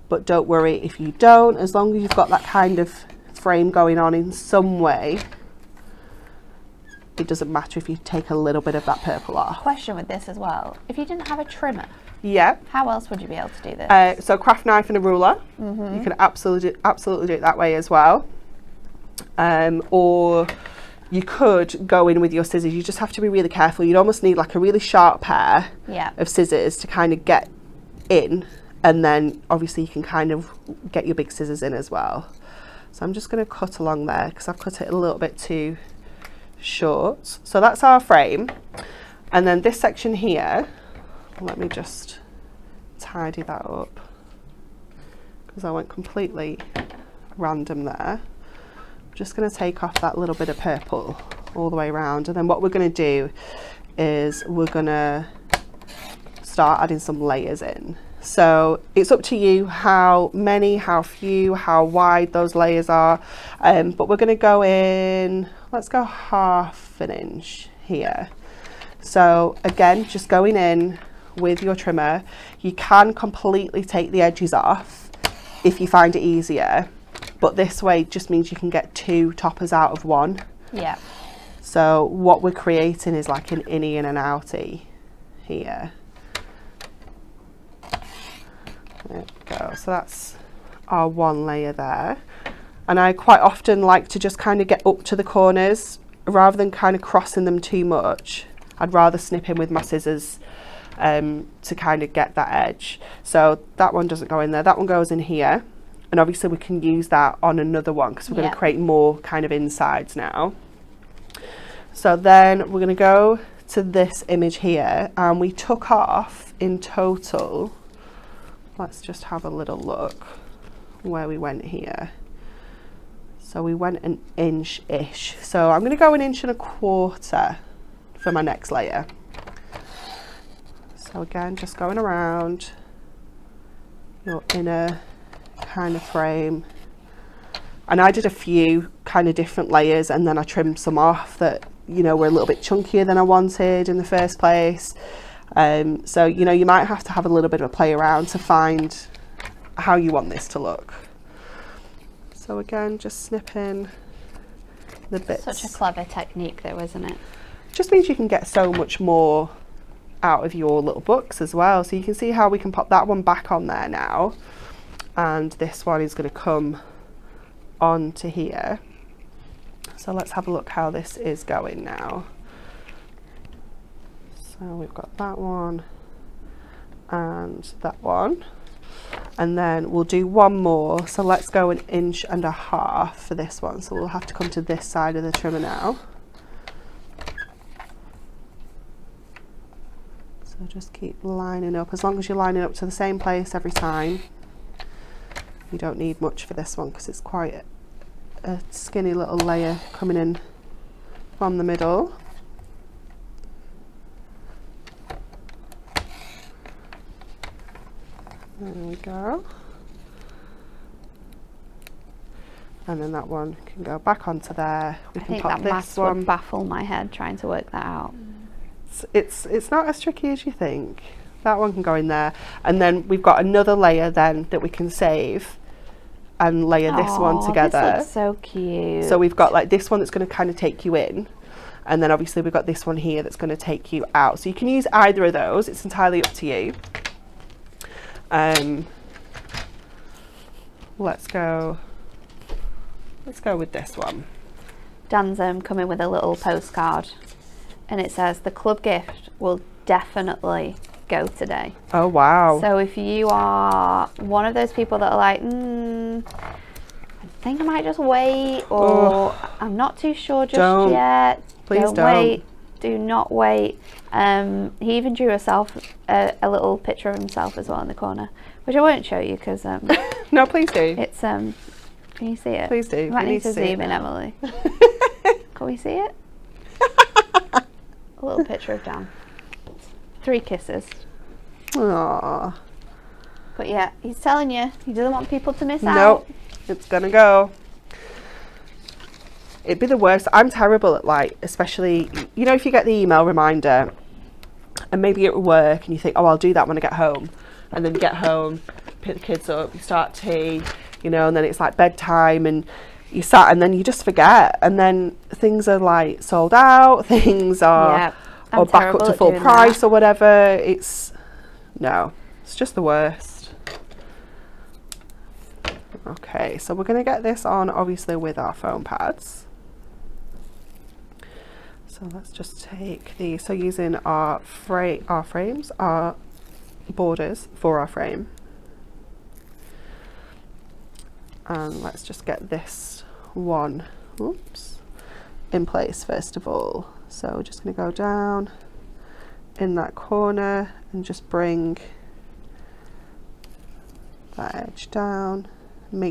But don't worry if you don't, as long as you've got that kind of frame going on in some way, it doesn't matter if you take a little bit of that purple off. Question with this as well. If you didn't have a trimmer, Yeah. how else would you be able to do this? So craft knife and a ruler. You can absolutely do it that way as well. Or you could go in with your scissors. You just have to be really careful. You'd almost need like a really sharp pair of scissors to kind of get in. And then obviously you can kind of get your big scissors in as well. So I'm just going to cut along there because I've cut it a little bit too short. So that's our frame. And then this section here, let me just tidy that up because I went completely random there. I'm just going to take off that little bit of purple all the way around. And then what we're going to do is we're going to start adding some layers in. So it's up to you how many, how few, how wide those layers are. But we're going to go in, let's go 1/2 inch here. So again, just going in with your trimmer. You can completely take the edges off if you find it easier. But this way just means you can get 2 toppers out of one. Yeah. So what we're creating is like an innie and an outie here. There we go. So that's our one layer there. And I quite often like to just kind of get up to the corners rather than kind of crossing them too much. I'd rather snip in with my scissors to kind of get that edge. So that one doesn't go in there, that one goes in here. And obviously we can use that on another one because we're going to create more kind of insides now. So then we're going to go to this image here, and we took off in total, let's just have a little look where we went here. So we went an inch-ish. So I'm going to go 1.25 inches for my next layer. So again, just going around your inner kind of frame. And I did a few kind of different layers, and then I trimmed some off that, you know, were a little bit chunkier than I wanted in the first place. So, you know, you might have to have a little bit of a play around to find how you want this to look. So again, just snipping the bits. Such a clever technique though, isn't it? Just means you can get so much more out of your little books as well. So you can see how we can pop that one back on there now. And this one is going to come onto here. So let's have a look how this is going now. So we've got that one and that one. And then we'll do one more. So let's go 1.5 inches for this one. So we'll have to come to this side of the trimmer now. So just keep lining up. As long as you're lining up to the same place every time. You don't need much for this one because it's quite a skinny little layer coming in from the middle. There we go. And then that one can go back onto there. We can pop this one. Would baffle my head trying to work that out. It's not as tricky as you think. That one can go in there, and then we've got another layer then that we can save and layer this one together. This looks so cute. So we've got like this one that's going to kind of take you in, and then obviously we've got this one here that's going to take you out. So you can use either of those. It's entirely up to you. Let's go with this one. Dan's coming with a little postcard, and it says the club gift will definitely go today. Oh wow. So if you are one of those people that are like, I think I might just wait, or I'm not too sure just yet. Please don't wait. Do not wait. He even drew a little picture of himself as well in the corner, which I won't show you because no, please do. It's can you see it? Please do. You might need to zoom in, Emily. Can we see it? A little picture of Dan. 3 kisses. Aww. But yeah, he's telling you he doesn't want people to miss out. Nope, it's gonna go. It'd be the worst. I'm terrible at, like, especially, you know, if you get the email reminder and maybe at work and you think, oh, I'll do that when I get home, and then you get home, pick the kids up, you start tea, you know, and then it's like bedtime and you sat, and then you just forget, and then things are like sold out, things are or back up to full price or whatever. It's just the worst. Okay, so we're going to get this on obviously with our foam pads. So let's just take these, so using our frames, our borders for our frame. And let's just get this one, in place first of all. So we're just going to go down in that corner and just bring that edge down.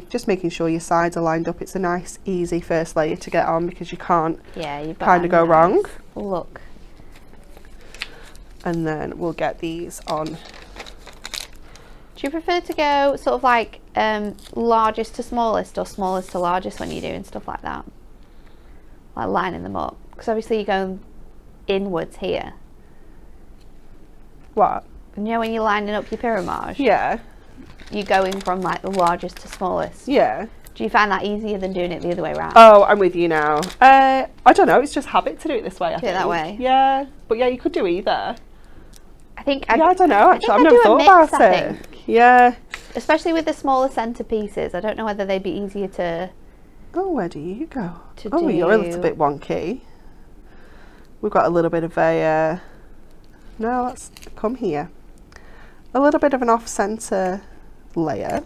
Just making sure your sides are lined up. It's a nice, easy first layer to get on because you can't kind of go wrong. Look. And then we'll get these on. Do you prefer to go sort of like largest to smallest or smallest to largest when you're doing stuff like that? Like lining them up? Because obviously you're going inwards here. What? You know when you're lining up your pyramage? Yeah. You're going from like the largest to smallest. Yeah. Do you find that easier than doing it the other way around? Oh, I'm with you now. I don't know, it's just habit to do it this way, I think. Do it that way? Yeah, but yeah, you could do either. I think I don't know, actually. I've never thought about it. Yeah. Especially with the smaller centre pieces. I don't know whether they'd be easier to... Oh, where do you go? Do you're a little bit wonky. We've got a little bit of a... no, let's come here. A little bit of an off-centre layer.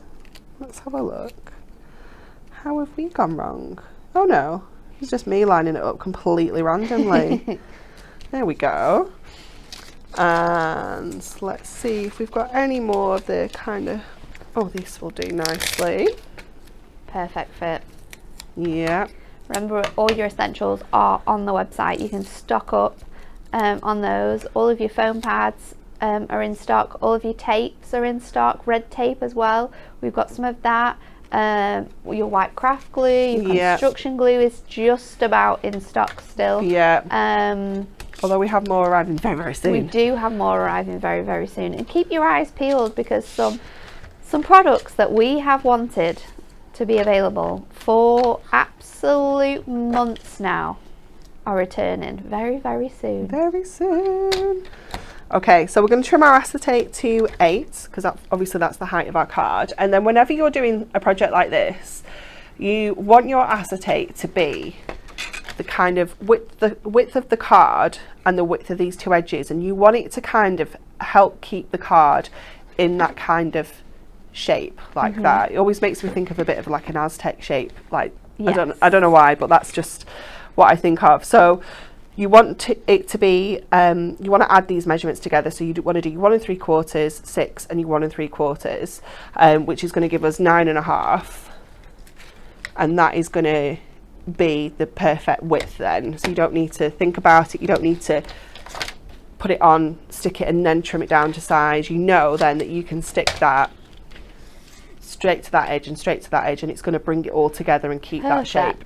Let's have a look. How have we gone wrong? Oh no, it's just me lining it up completely randomly. There we go. And let's see if we've got any more of the kind of... oh, this will do nicely. Perfect fit. Yeah. Remember, all your essentials are on the website. You can stock up on those. All of your foam pads are in stock. All of your tapes are in stock. Red tape as well. We've got some of that. Your white craft glue, your construction glue is just about in stock still. Yeah. Although we have more arriving very, very soon. We do have more arriving very, very soon. And keep your eyes peeled, because some products that we have wanted to be available for absolute months now are returning very, very soon. Very soon. Okay, so we're going to trim our acetate to 8, because obviously that's the height of our card. And then whenever you're doing a project like this, you want your acetate to be the kind of width of the card and the width of these two edges, and you want it to kind of help keep the card in that kind of shape, like that. It always makes me think of a bit of like an Aztec shape, like I don't know why, but that's just what I think of. So you want it to be, you want to add these measurements together. So you want to do 1 3/4, 6, and 1 3/4, which is going to give us 9.5, and that is going to be the perfect width then. So you don't need to think about it. You don't need to put it on, stick it, and then trim it down to size. You know then that you can stick that straight to that edge and straight to that edge, and it's going to bring it all together and keep that shape.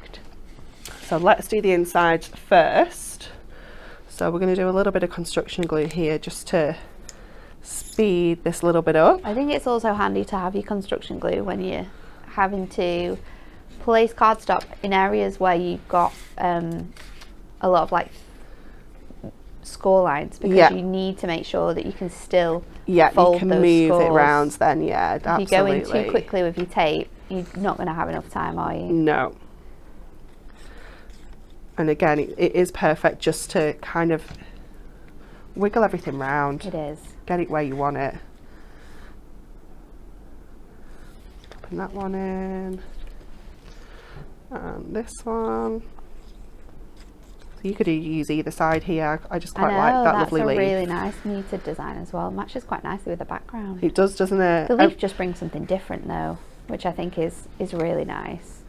So let's do the inside first. So we're going to do a little bit of construction glue here just to speed this a little bit up. I think it's also handy to have your construction glue when you're having to place cardstock in areas where you've got a lot of score lines, because you need to make sure that you can still fold you can those move scores. it around then. Absolutely. If you're going too quickly with your tape, you're not going to have enough time, are you? No. And again, it is perfect just to kind of wiggle everything round. It is. Get it where you want it. Popping that one in. And this one. So you could use either side here. I just quite like that lovely leaf. That's a really nice muted design as well. It matches quite nicely with the background. It does, doesn't it? The leaf just brings something different though, which I think is really nice.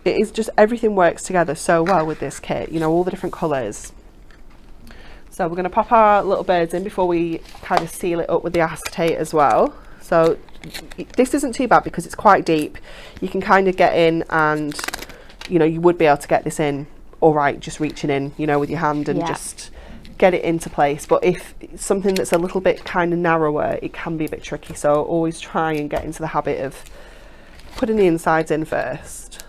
It is just, everything works together so well with this kit, you know, all the different colours. So we're going to pop our little birds in before we kind of seal it up with the acetate as well. So this isn't too bad because it's quite deep. You can kind of get in and, you know, you would be able to get this in all right, just reaching in, you know, with your hand and just get it into place. But if it's something that's a little bit kind of narrower, it can be a bit tricky. So always try and get into the habit of putting the insides in first.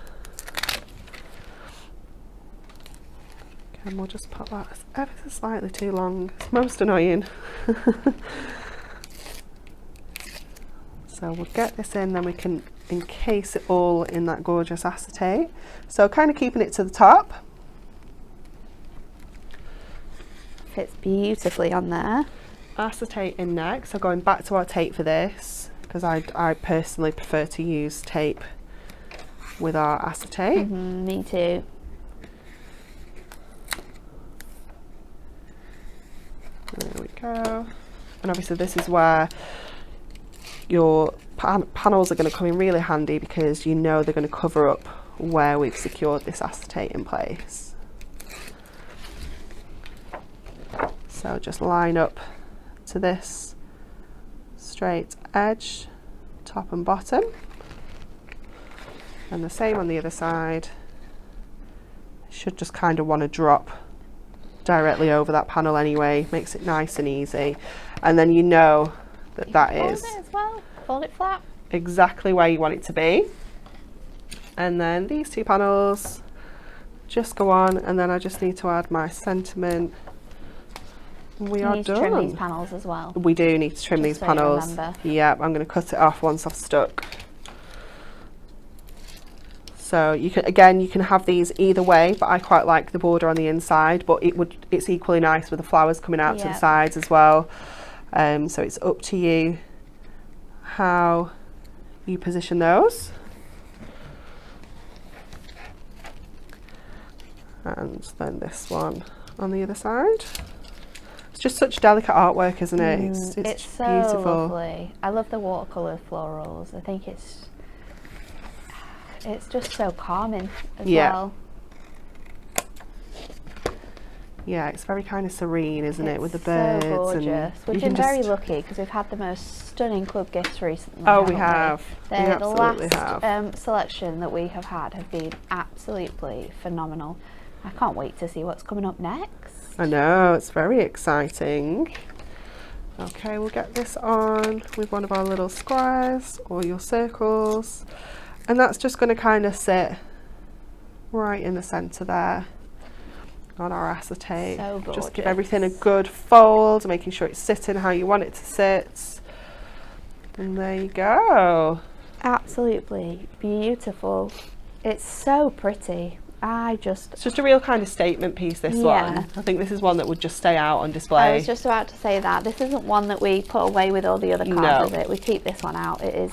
And we'll just pop that ever so slightly too long. It's most annoying. So we'll get this in, then we can encase it all in that gorgeous acetate. So kind of keeping it to the top. Fits beautifully on there. Acetate in next. So going back to our tape for this, because I personally prefer to use tape with our acetate. Me too. There we go. And obviously this is where your panels are going to come in really handy, because you know they're going to cover up where we've secured this acetate in place. So just line up to this straight edge, top and bottom, and the same on the other side. Should just kind of want to drop directly over that panel anyway, makes it nice and easy. And then you know that that is fold it as well. Fold it flat. Exactly where you want it to be. And then these 2 panels just go on, and then I just need to add my sentiment. We are done. To trim these panels as well. We do need to trim these panels. Yeah, I'm going to cut it off once I've stuck. So you can have these either way, but I quite like the border on the inside, but it's equally nice with the flowers coming out to the sides as well. So it's up to you how you position those. And then this one on the other side. It's just such delicate artwork, isn't it? It's so beautiful. Lovely. I love the watercolour florals. I think it's just so calming as well. Yeah, it's very kind of serene, isn't it, with the birds? So gorgeous. And we've been very lucky because we've had the most stunning club gifts recently. Oh, we have. The last selection that we have had have been absolutely phenomenal. I can't wait to see what's coming up next. I know, it's very exciting. Okay, we'll get this on with one of our little squares or your circles. And that's just going to kind of sit right in the centre there on our acetate. So gorgeous. Just give everything a good fold, making sure it's sitting how you want it to sit. And there you go. Absolutely beautiful. It's so pretty. It's just a real kind of statement piece, this one. I think this is one that would just stay out on display. I was just about to say that. This isn't one that we put away with all the other cards, is it? We keep this one out. It is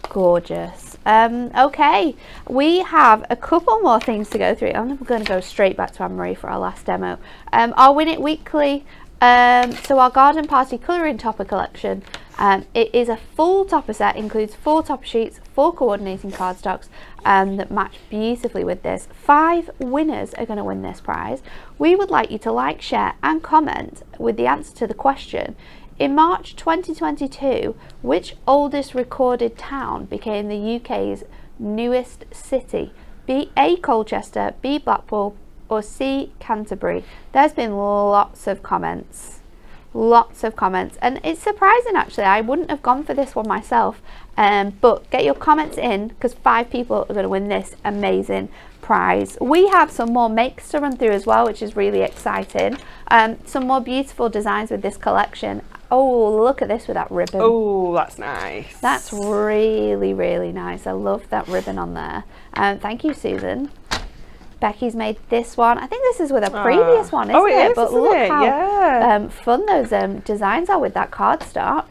gorgeous. Okay, we have a couple more things to go through. I'm going to go straight back to Anne-Marie for our last demo. Our Win It Weekly, so our Garden Party Colouring Topper collection. It is a full topper set, includes 4 topper sheets, 4 coordinating cardstocks that match beautifully with this. 5 winners are going to win this prize. We would like you to like, share and comment with the answer to the question. In March 2022, which oldest recorded town became the UK's newest city? B, A, Colchester, B, Blackpool or C, Canterbury? There's been lots of comments. And it's surprising actually. I wouldn't have gone for this one myself, but get your comments in because 5 people are going to win this amazing prize. We have some more makes to run through as well, which is really exciting. Some more beautiful designs with this collection. Oh, look at this with that ribbon. Oh, that's nice. That's really, really nice. I love that ribbon on there. Thank you, Susan. Becky's made this one. I think this is with a previous one, isn't it? But look how fun those designs are with that cardstock.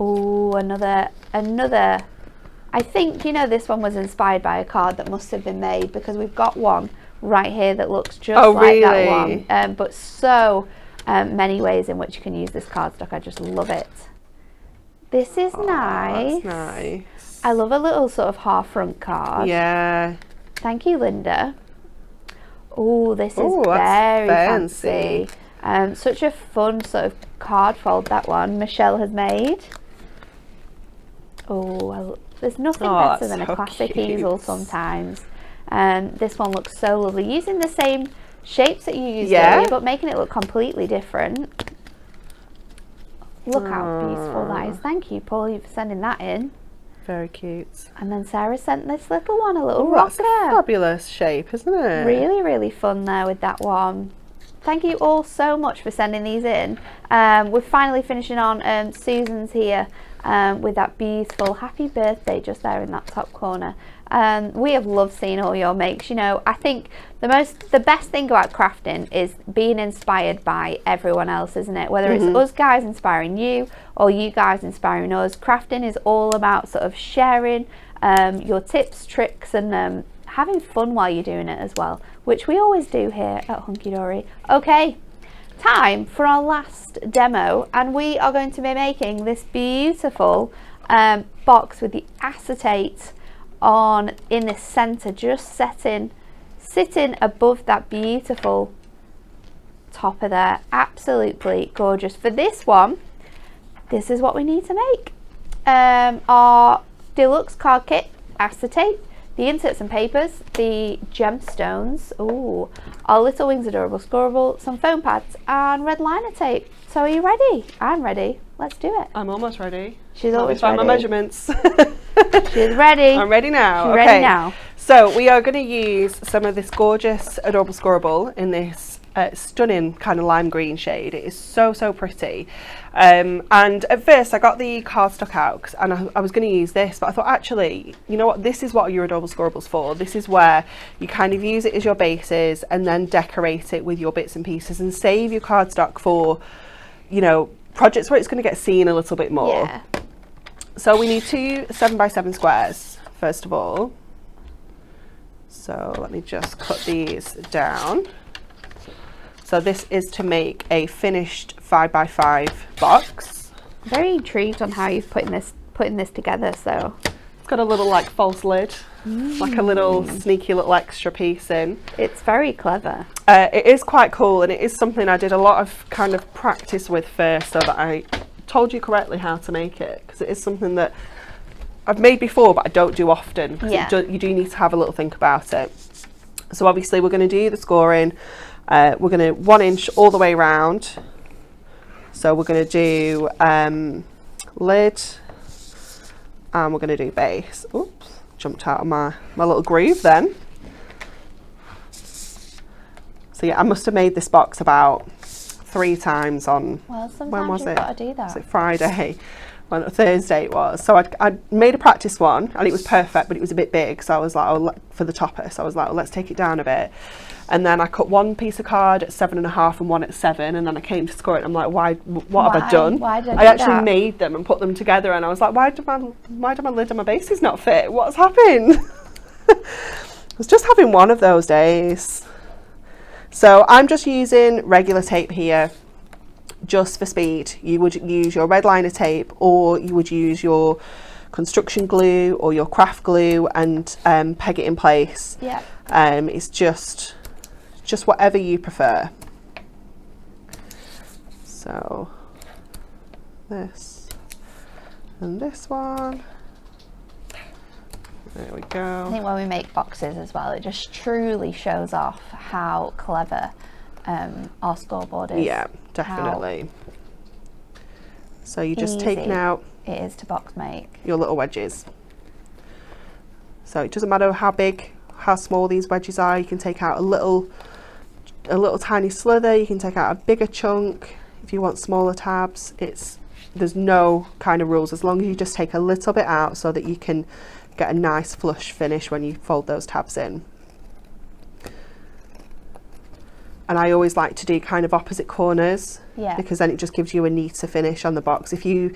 Oh, another. I think, this one was inspired by a card that must have been made because we've got one right here that looks just like that one. But so many ways in which you can use this cardstock. I just love it. This is nice. That's nice. I love a little sort of half front card. Yeah. Thank you, Linda. Oh, this is very fancy. Such a fun sort of card fold that one Michelle has made. Oh, there's nothing better than a classic easel sometimes. This one looks so lovely. Using the same shapes that you used earlier, but making it look completely different. Look how beautiful that is. Thank you, Paul, for sending that in. Very cute. And then Sarah sent this little one, a little rocker. That's a fabulous shape, isn't it? Really, really fun there with that one. Thank you all so much for sending these in. We're finally finishing on Susan's here with that beautiful happy birthday just there in that top corner. We have loved seeing all your makes. I think the best thing about crafting is being inspired by everyone else, isn't it? Whether it's us guys inspiring you or you guys inspiring us. Crafting is all about sort of sharing your tips, tricks and having fun while you're doing it as well, which we always do here at Hunky Dory. Okay, time for our last demo, and we are going to be making this beautiful box with the acetate in the center, just sitting above that beautiful topper there. Absolutely gorgeous. For this one, this is what we need to make. Our deluxe card kit, acetate, the inserts and papers, the gemstones, our Little Wings Adorable Scorable, some foam pads and red liner tape. So are you ready? I'm ready. Let's do it. I'm almost ready. She's always ready. Find my measurements. She's ready. I'm ready now. She's ready now. So we are going to use some of this gorgeous Adorable Scorable in this stunning kind of lime green shade. It is so pretty. And at first I got the cardstock out and I was going to use this, but I thought, actually, you know what, this is what your Adorable Scorables for. This is where you kind of use it as your bases and then decorate it with your bits and pieces and save your cardstock for, you know, projects where it's going to get seen a little bit more. Yeah. So we need 2 7x7 squares first of all. So let me just cut these down. So this is to make a finished 5x5 box. I'm very intrigued on how you've putting this together. So it's got a little like false lid, like a little sneaky little extra piece in. It's very clever. It is quite cool, and it is something I did a lot of kind of practice with first, so that I told you correctly how to make it, because it is something that I've made before but I don't do often, because you do need to have a little think about it. So obviously we're going to do the scoring. We're going to 1 inch all the way around. So we're going to do lid, and we're going to do base. Oops, jumped out of my little groove then. So yeah, I must have made this box about 3 times on, well, sometimes when was you've it? got to do that. Was it Friday? On Thursday it was. So I made a practice one and it was perfect, but it was a bit big. So I was like, oh, for the topper. So I was like, well, let's take it down a bit. And then I cut one piece of card at 7.5 and one at 7. And then I came to score it. And I'm like, what have I done? Why did I do actually that? made them and put them together. And I was like, why did my lid on my bases not fit? What's happened? I was just having one of those days. So I'm just using regular tape here, just for speed. You would use your red liner tape, or you would use your construction glue or your craft glue and peg it in place. Yeah. It's just whatever you prefer. So this and this one. There we go. I think when we make boxes as well, it just truly shows off how clever our scoreboard is. Yeah, definitely. So you're just easy taking out it is to box make. your little wedges. So it doesn't matter how big, how small these wedges are. You can take out a little tiny slither. You can take out a bigger chunk if you want smaller tabs. There's no kind of rules, as long as you just take a little bit out so that you can get a nice flush finish when you fold those tabs in. And I always like to do kind of opposite corners, because then it just gives you a neater finish on the box. If you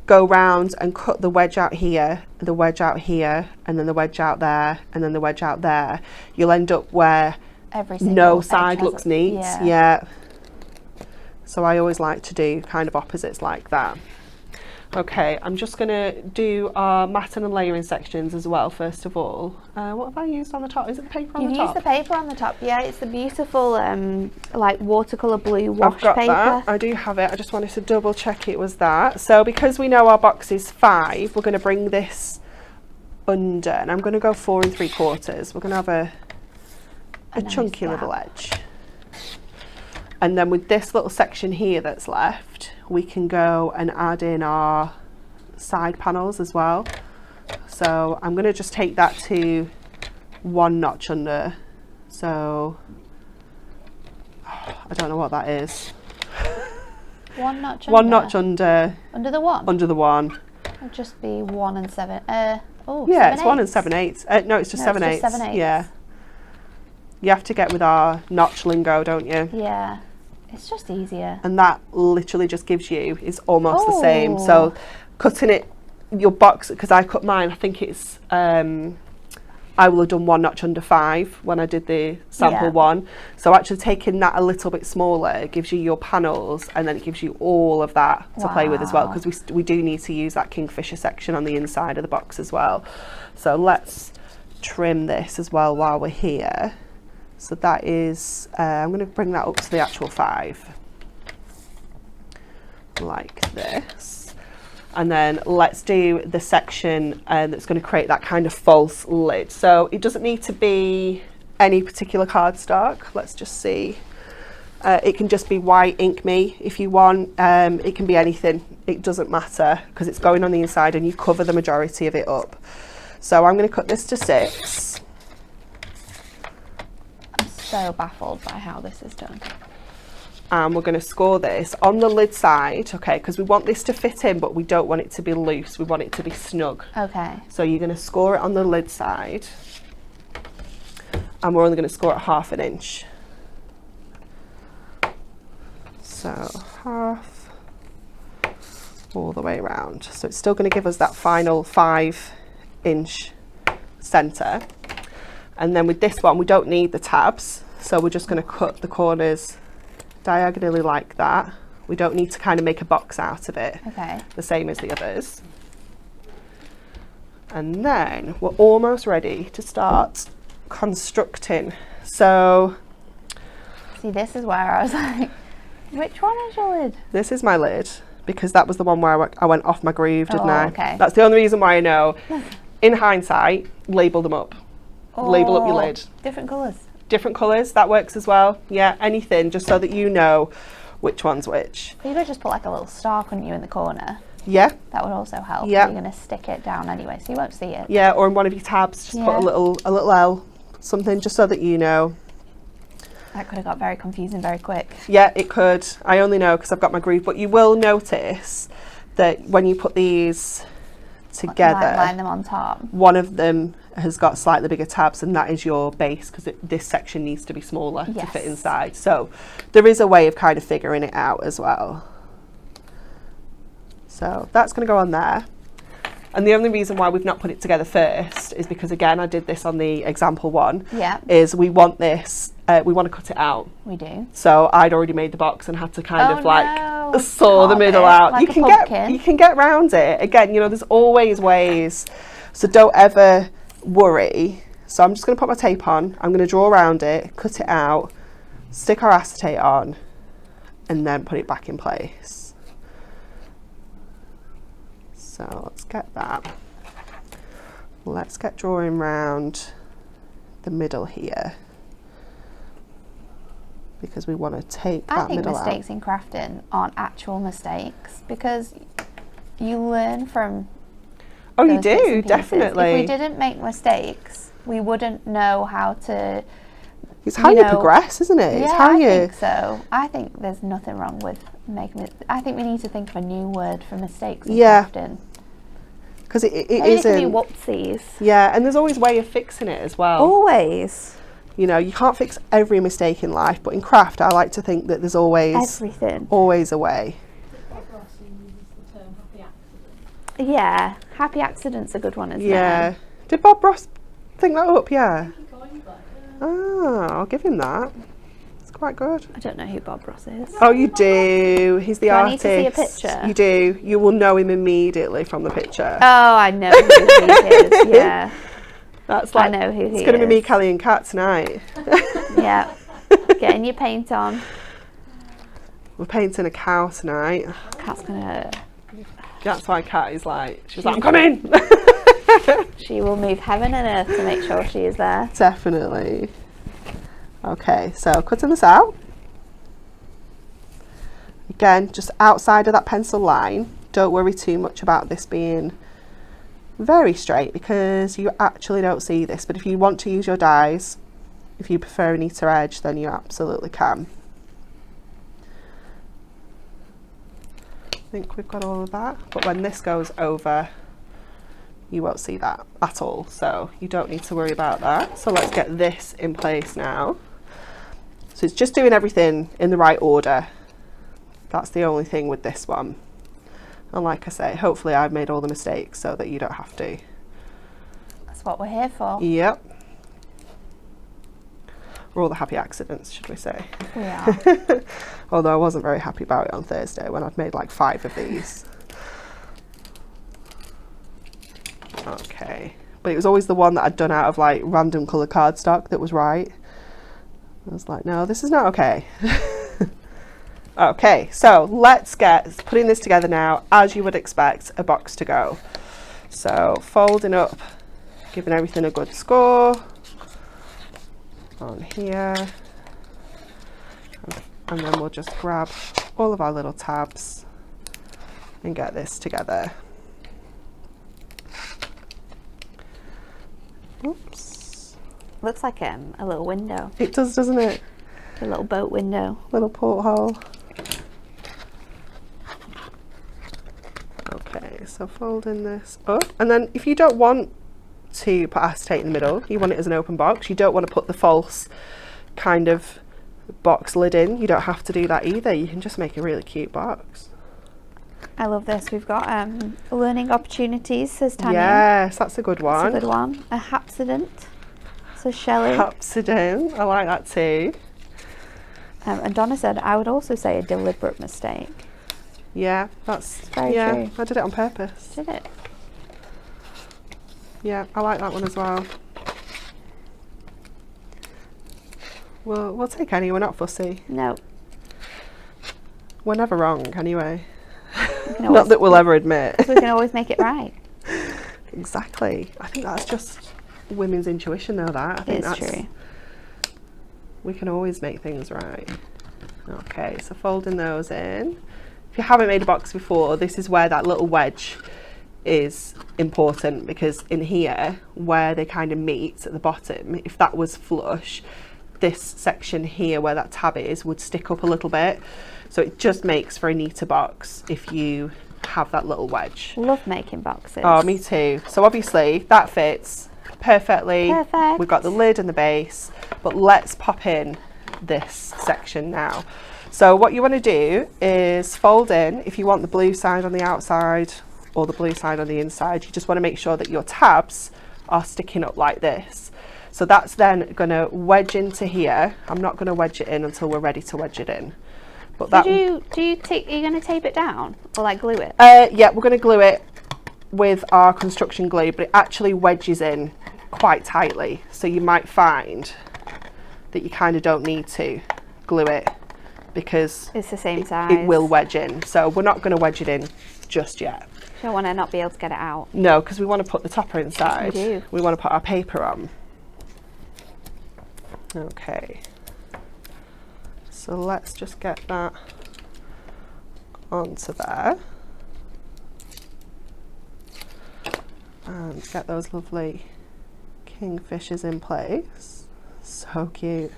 go round and cut the wedge out here, the wedge out here, and then the wedge out there, and then the wedge out there, you'll end up where no side looks neat. Yeah. So I always like to do kind of opposites like that. Okay, I'm just going to do our matting and layering sections as well, first of all. What have I used on the top? Is it the paper on the top? You've used the paper on the top, yeah. It's the beautiful, like, watercolour blue wash paper. I've got that. I do have it. I just wanted to double check it was that. So because we know our box is 5, we're going to bring this under. And I'm going to go 4 3/4. We're going to have a nice chunky gap. little edge. And then with this little section here that's left, we can go and add in our side panels as well. So I'm going to just take that to 1 notch under. So I don't know what that is. 1 notch under? 1 notch under. Under the 1? Under the 1. It'll just be 1 and 7. Yeah, 7/8. it's 1 and 7/8. No, it's just 7/8. 7/8. Yeah. You have to get with our notch lingo, don't you? Yeah. It's just easier. And that literally just gives you, is almost the same. So cutting it, your box, because I cut mine, I think it's, I will have done 1 notch under 5 when I did the sample one. So actually taking that a little bit smaller gives you your panels, and then it gives you all of that to play with as well, because we do need to use that kingfisher section on the inside of the box as well. So let's trim this as well while we're here. So that is, I'm going to bring that up to the actual 5, like this. And then let's do the section that's going to create that kind of false lid. So it doesn't need to be any particular cardstock. Let's just see. It can just be white ink me if you want. It can be anything. It doesn't matter, because it's going on the inside and you cover the majority of it up. So I'm going to cut this to 6. I'm so baffled by how this is done. And we're going to score this on the lid side, okay, because we want this to fit in, but we don't want it to be loose. We want it to be snug. Okay. So you're going to score it on the lid side, and we're only going to score it 1/2 inch. So 1/2 all the way around. So it's still going to give us that final 5-inch centre. And then with this one, we don't need the tabs, so we're just going to cut the corners diagonally like that. We don't need to kind of make a box out of it. Okay. The same as the others. And then we're almost ready to start constructing. So see, this is where I was like, which one is your lid? This is my lid, because that was the one where I went off my groove, didn't I? Okay. That's the only reason why I know. In hindsight, label them up. Label up your lid. Different colours. Different colours, that works as well. Yeah, anything, just so that you know which one's which. You could just put like a little star, couldn't you, in the corner? Yeah. That would also help. Yeah. You're going to stick it down anyway, so you won't see it. Yeah, or in one of your tabs, just put a little L, something, just so that you know. That could have got very confusing very quick. Yeah, it could. I only know because I've got my groove, but you will notice that when you put these together, line them on top. One of them has got slightly bigger tabs, and that is your base, because this section needs to be smaller to fit inside. So there is a way of kind of figuring it out as well. So that's going to go on there. And the only reason why we've not put it together first is because, again, I did this on the example one. Yeah. Is we want this, we want to cut it out. We do. So I'd already made the box and had to kind of like saw the Carve middle it out. like You can get round it. Again, you know, there's always ways. So don't ever worry. So I'm just going to put my tape on. I'm going to draw around it, cut it out, stick our acetate on, and then put it back in place. So let's get that. Let's get drawing round the middle here, because we want to take that middle out. I think mistakes in crafting aren't actual mistakes, because you learn from Oh, you do, definitely. If we didn't make mistakes, we wouldn't know how to... It's how you progress, isn't it? Yeah, it's how I you... think so. I think there's nothing wrong with making it. I think we need to think of a new word for mistakes in crafting. Because it Maybe isn't... it can be whoopsies. Yeah, and there's always a way of fixing it as well. Always. You know, you can't fix every mistake in life, but in craft, I like to think that there's always... Everything. Always a way. Yeah, happy accident's a good one, isn't it? Yeah. Did Bob Ross think that up? Yeah. Ah, I'll give him that. It's quite good. I don't know who Bob Ross is. Oh, you do. He's the artist. I need to see a picture? You do. You will know him immediately from the picture. Oh, I know who he is. Yeah. That's like, I know who he is. It's going to be me, Kelly, and Kat tonight. Yeah. Getting your paint on. We're painting a cow tonight. Kat's gonna... That's why Kat is like, she's like, I'm coming! She will move heaven and earth to make sure she is there. Definitely. Okay, so cutting this out. Again, just outside of that pencil line. Don't worry too much about this being very straight, because you actually don't see this. But if you want to use your dies, if you prefer a neater edge, then you absolutely can. I think we've got all of that, but when this goes over, you won't see that at all, so you don't need to worry about that. So let's get this in place now. So it's just doing everything in the right order. That's the only thing with this one. And like I say, hopefully I've made all the mistakes so that you don't have to. That's what we're here for. Yep. Or all the happy accidents, should we say. We are. Although I wasn't very happy about it on Thursday when I'd made like 5 of these. Okay. But it was always the one that I'd done out of like random colour cardstock that was right. I was like, no, this is not okay. Okay, so let's get putting this together now, as you would expect a box to go. So folding up, giving everything a good score on here, and then we'll just grab all of our little tabs and get this together. Oops. Looks like a little window. It does, doesn't it? A little boat window. Little porthole. Okay, so folding this up. And then if you don't want to put acetate in the middle, you want it as an open box, you don't want to put the false kind of box lid in, you don't have to do that either. You can just make a really cute box. I love this. We've got learning opportunities, says Tanya. Yes, that's a good one. That's a good one. A hapsident, says Shelley. Hapsident, I like that too. And Donna said, I would also say a deliberate mistake. Yeah, that's very true. I did it on purpose. Did it? Yeah, I like that one as well. We'll take any, we're not fussy. No. We're never wrong anyway. Not that we'll ever admit. We can always make it right. Exactly. I think that's just women's intuition though, that. I think it's that's true. We can always make things right. Okay, so folding those in. If you haven't made a box before, this is where that little wedge is important, because in here, where they kind of meet at the bottom, if that was flush, this section here where that tab is would stick up a little bit. So it just makes for a neater box if you have that little wedge. Love making boxes. Oh, me too. So obviously that fits perfectly. Perfect. We've got the lid and the base, but let's pop in this section now. So what you want to do is fold in, if you want the blue side on the outside or the blue side on the inside, you just want to make sure that your tabs are sticking up like this. So that's then going to wedge into here. I'm not going to wedge it in until we're ready to wedge it in. But that, are you going to tape it down or like glue it? Yeah, we're going to glue it with our construction glue, but it actually wedges in quite tightly. So you might find that you kind of don't need to glue it because it's the same size. It will wedge in. So we're not going to wedge it in just yet. You don't want to not be able to get it out. No, because we want to put the topper inside. We do. We want to put our paper on. Okay. So let's just get that onto there. And get those lovely kingfishers in place. So cute.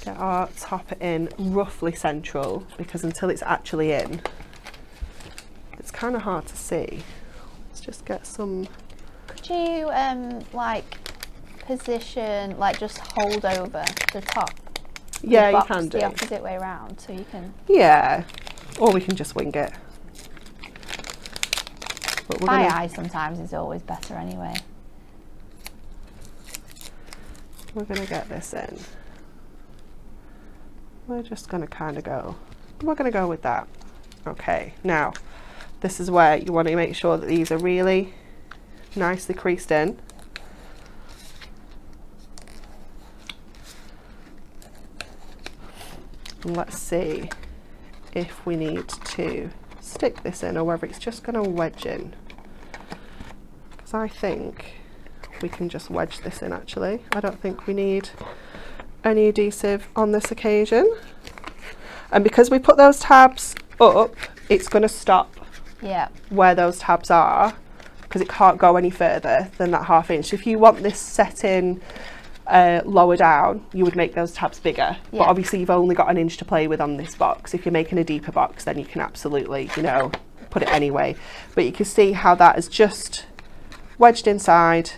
Get our topper in roughly central, because until it's actually in, it's kind of hard to see. Let's just get some. Could you like position, like just hold over the top? Yeah, the you can do. The opposite way around, so you can. Yeah, or we can just wing it. But by eye sometimes is always better anyway. We're going to get this in. We're just going to kind of go. We're going to go with that. Okay, now this is where you want to make sure that these are really nicely creased in. And let's see if we need to stick this in or whether it's just going to wedge in. Because I think we can just wedge this in actually. I don't think we need any adhesive on this occasion. And because we put those tabs up, it's going to stop where those tabs are, because it can't go any further than that 1/2 inch. If you want this set in lower down, you would make those tabs bigger. But obviously you've only got 1 inch to play with on this box. If you're making a deeper box, then you can absolutely, you know, put it anyway. But you can see how that is just wedged inside,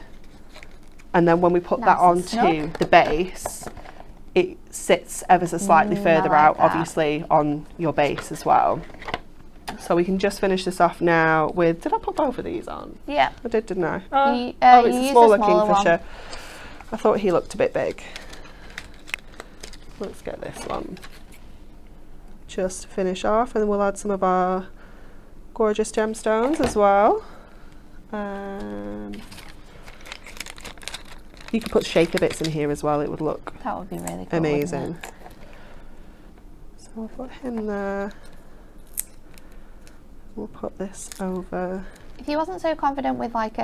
and then when we put that onto the base, it sits ever so slightly further out, obviously on your base as well. So we can just finish this off now with, did I put both of these on? Yeah. I did, didn't I? Oh, it's a smaller kingfisher. I thought he looked a bit big. Let's get this one just to finish off, and then we'll add some of our gorgeous gemstones as well. You could put shaker bits in here as well, it would look that would be really cool, amazing. So we'll put him there. We'll put this over. If you wasn't so confident with like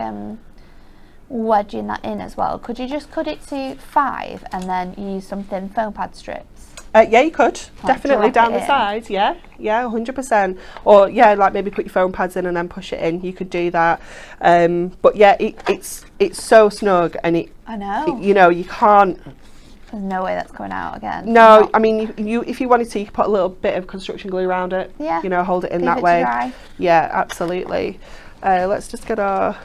wedging that in as well, could you just cut it to 5 and then use some thin foam pad strips? Yeah, you could. Definitely down the side. Yeah, 100%. Or yeah, like maybe put your foam pads in and then push it in. You could do that. But yeah, it's so snug, and I know. you know, you can't. There's no way that's coming out again. No, I mean, you if you wanted to, you could put a little bit of construction glue around it. Yeah. You know, hold it in that way. Dry. Yeah, absolutely. Let's just get our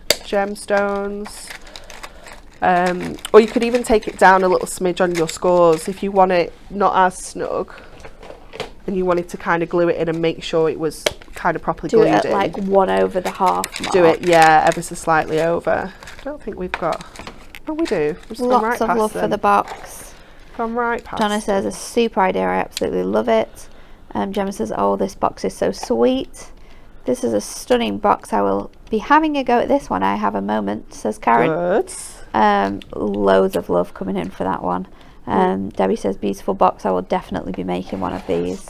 gemstones. Or you could even take it down a little smidge on your scores if you want it not as snug, and you wanted to kind of glue it in and make sure it was kind of properly glued in. Do it at like 1 over the half mark. Do it, yeah, ever so slightly over. I don't think we've got. Oh, we do. Lots of love for the box. Gone right past. Donna says, a super idea. I absolutely love it. Gemma says, oh, this box is so sweet. This is a stunning box. I will be having a go at this one. I have a moment, says Karen. Good. Loads of love coming in for that one. Debbie says, beautiful box. I will definitely be making one of these.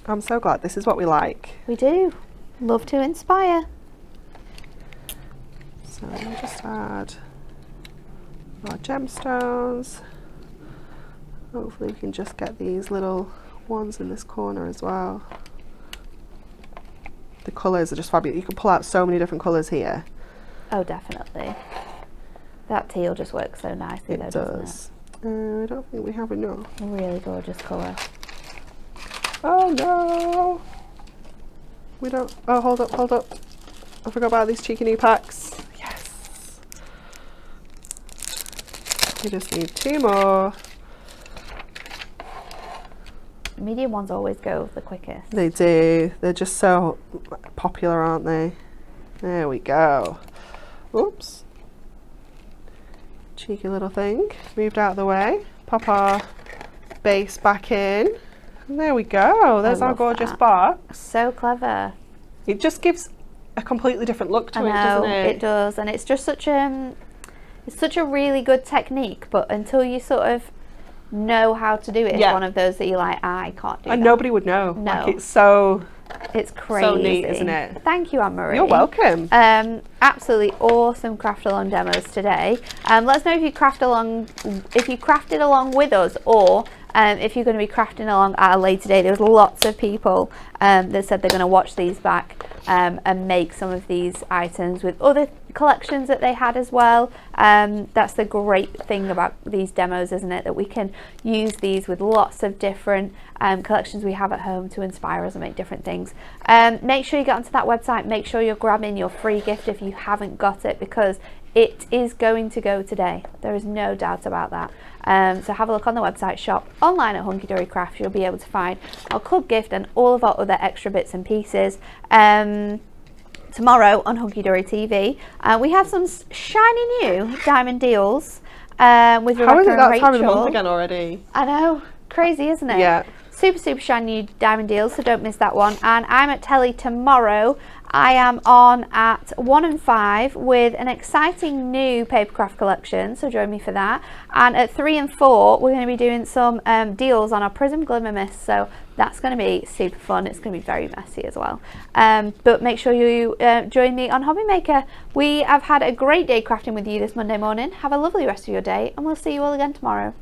I'm so glad. This is what we like. We do. Love to inspire. So we'll just add our gemstones. Hopefully we can just get these little ones in this corner as well. The colours are just fabulous. You can pull out so many different colours here. Oh, definitely. That teal just works so nicely though, doesn't it? I don't think we have enough. A really gorgeous colour. Oh no! We don't. Oh, hold up, hold up. I forgot about these cheeky new packs. Yes! We just need 2 more. Medium ones always go the quickest. They do. They're just so popular, aren't they? There we go. Oops. Cheeky little thing. Moved out of the way. Pop our base back in. And there we go. There's our gorgeous box. So clever. It just gives a completely different look to it, doesn't it? It does. And it's just such a really good technique, but until you sort of know how to do it, it's one of those that you're like, I can't do that. And nobody would know. No. Like, it's crazy. So neat, isn't it? Thank you, Anne-Marie. You're welcome. Absolutely awesome craft along demos today. Let us know if you crafted along with us, or if you're going to be crafting along at a later date. There's lots of people that said they're going to watch these back and make some of these items with other collections that they had as well. That's the great thing about these demos, isn't it? That we can use these with lots of different collections we have at home to inspire us and make different things. Make sure you get onto that website. Make sure you're grabbing your free gift if you haven't got it, because it is going to go today. There is no doubt about that. So have a look on the website, shop online at Hunky Dory Crafts. You'll be able to find our club gift and all of our other extra bits and pieces. Tomorrow on Hunky Dory TV, we have some shiny new diamond deals with Rebecca and Rachel. How is it that time of the month again already? I know, crazy, isn't it? Yeah. Super shiny new diamond deals, so don't miss that one. And I'm at Telly tomorrow. I am on at 1 and 5 with an exciting new papercraft collection, so join me for that. And at 3 and 4, we're going to be doing some deals on our Prism Glimmer Mist, so that's going to be super fun. It's going to be very messy as well. But make sure you join me on Hobby Maker. We have had a great day crafting with you this Monday morning. Have a lovely rest of your day, and we'll see you all again tomorrow.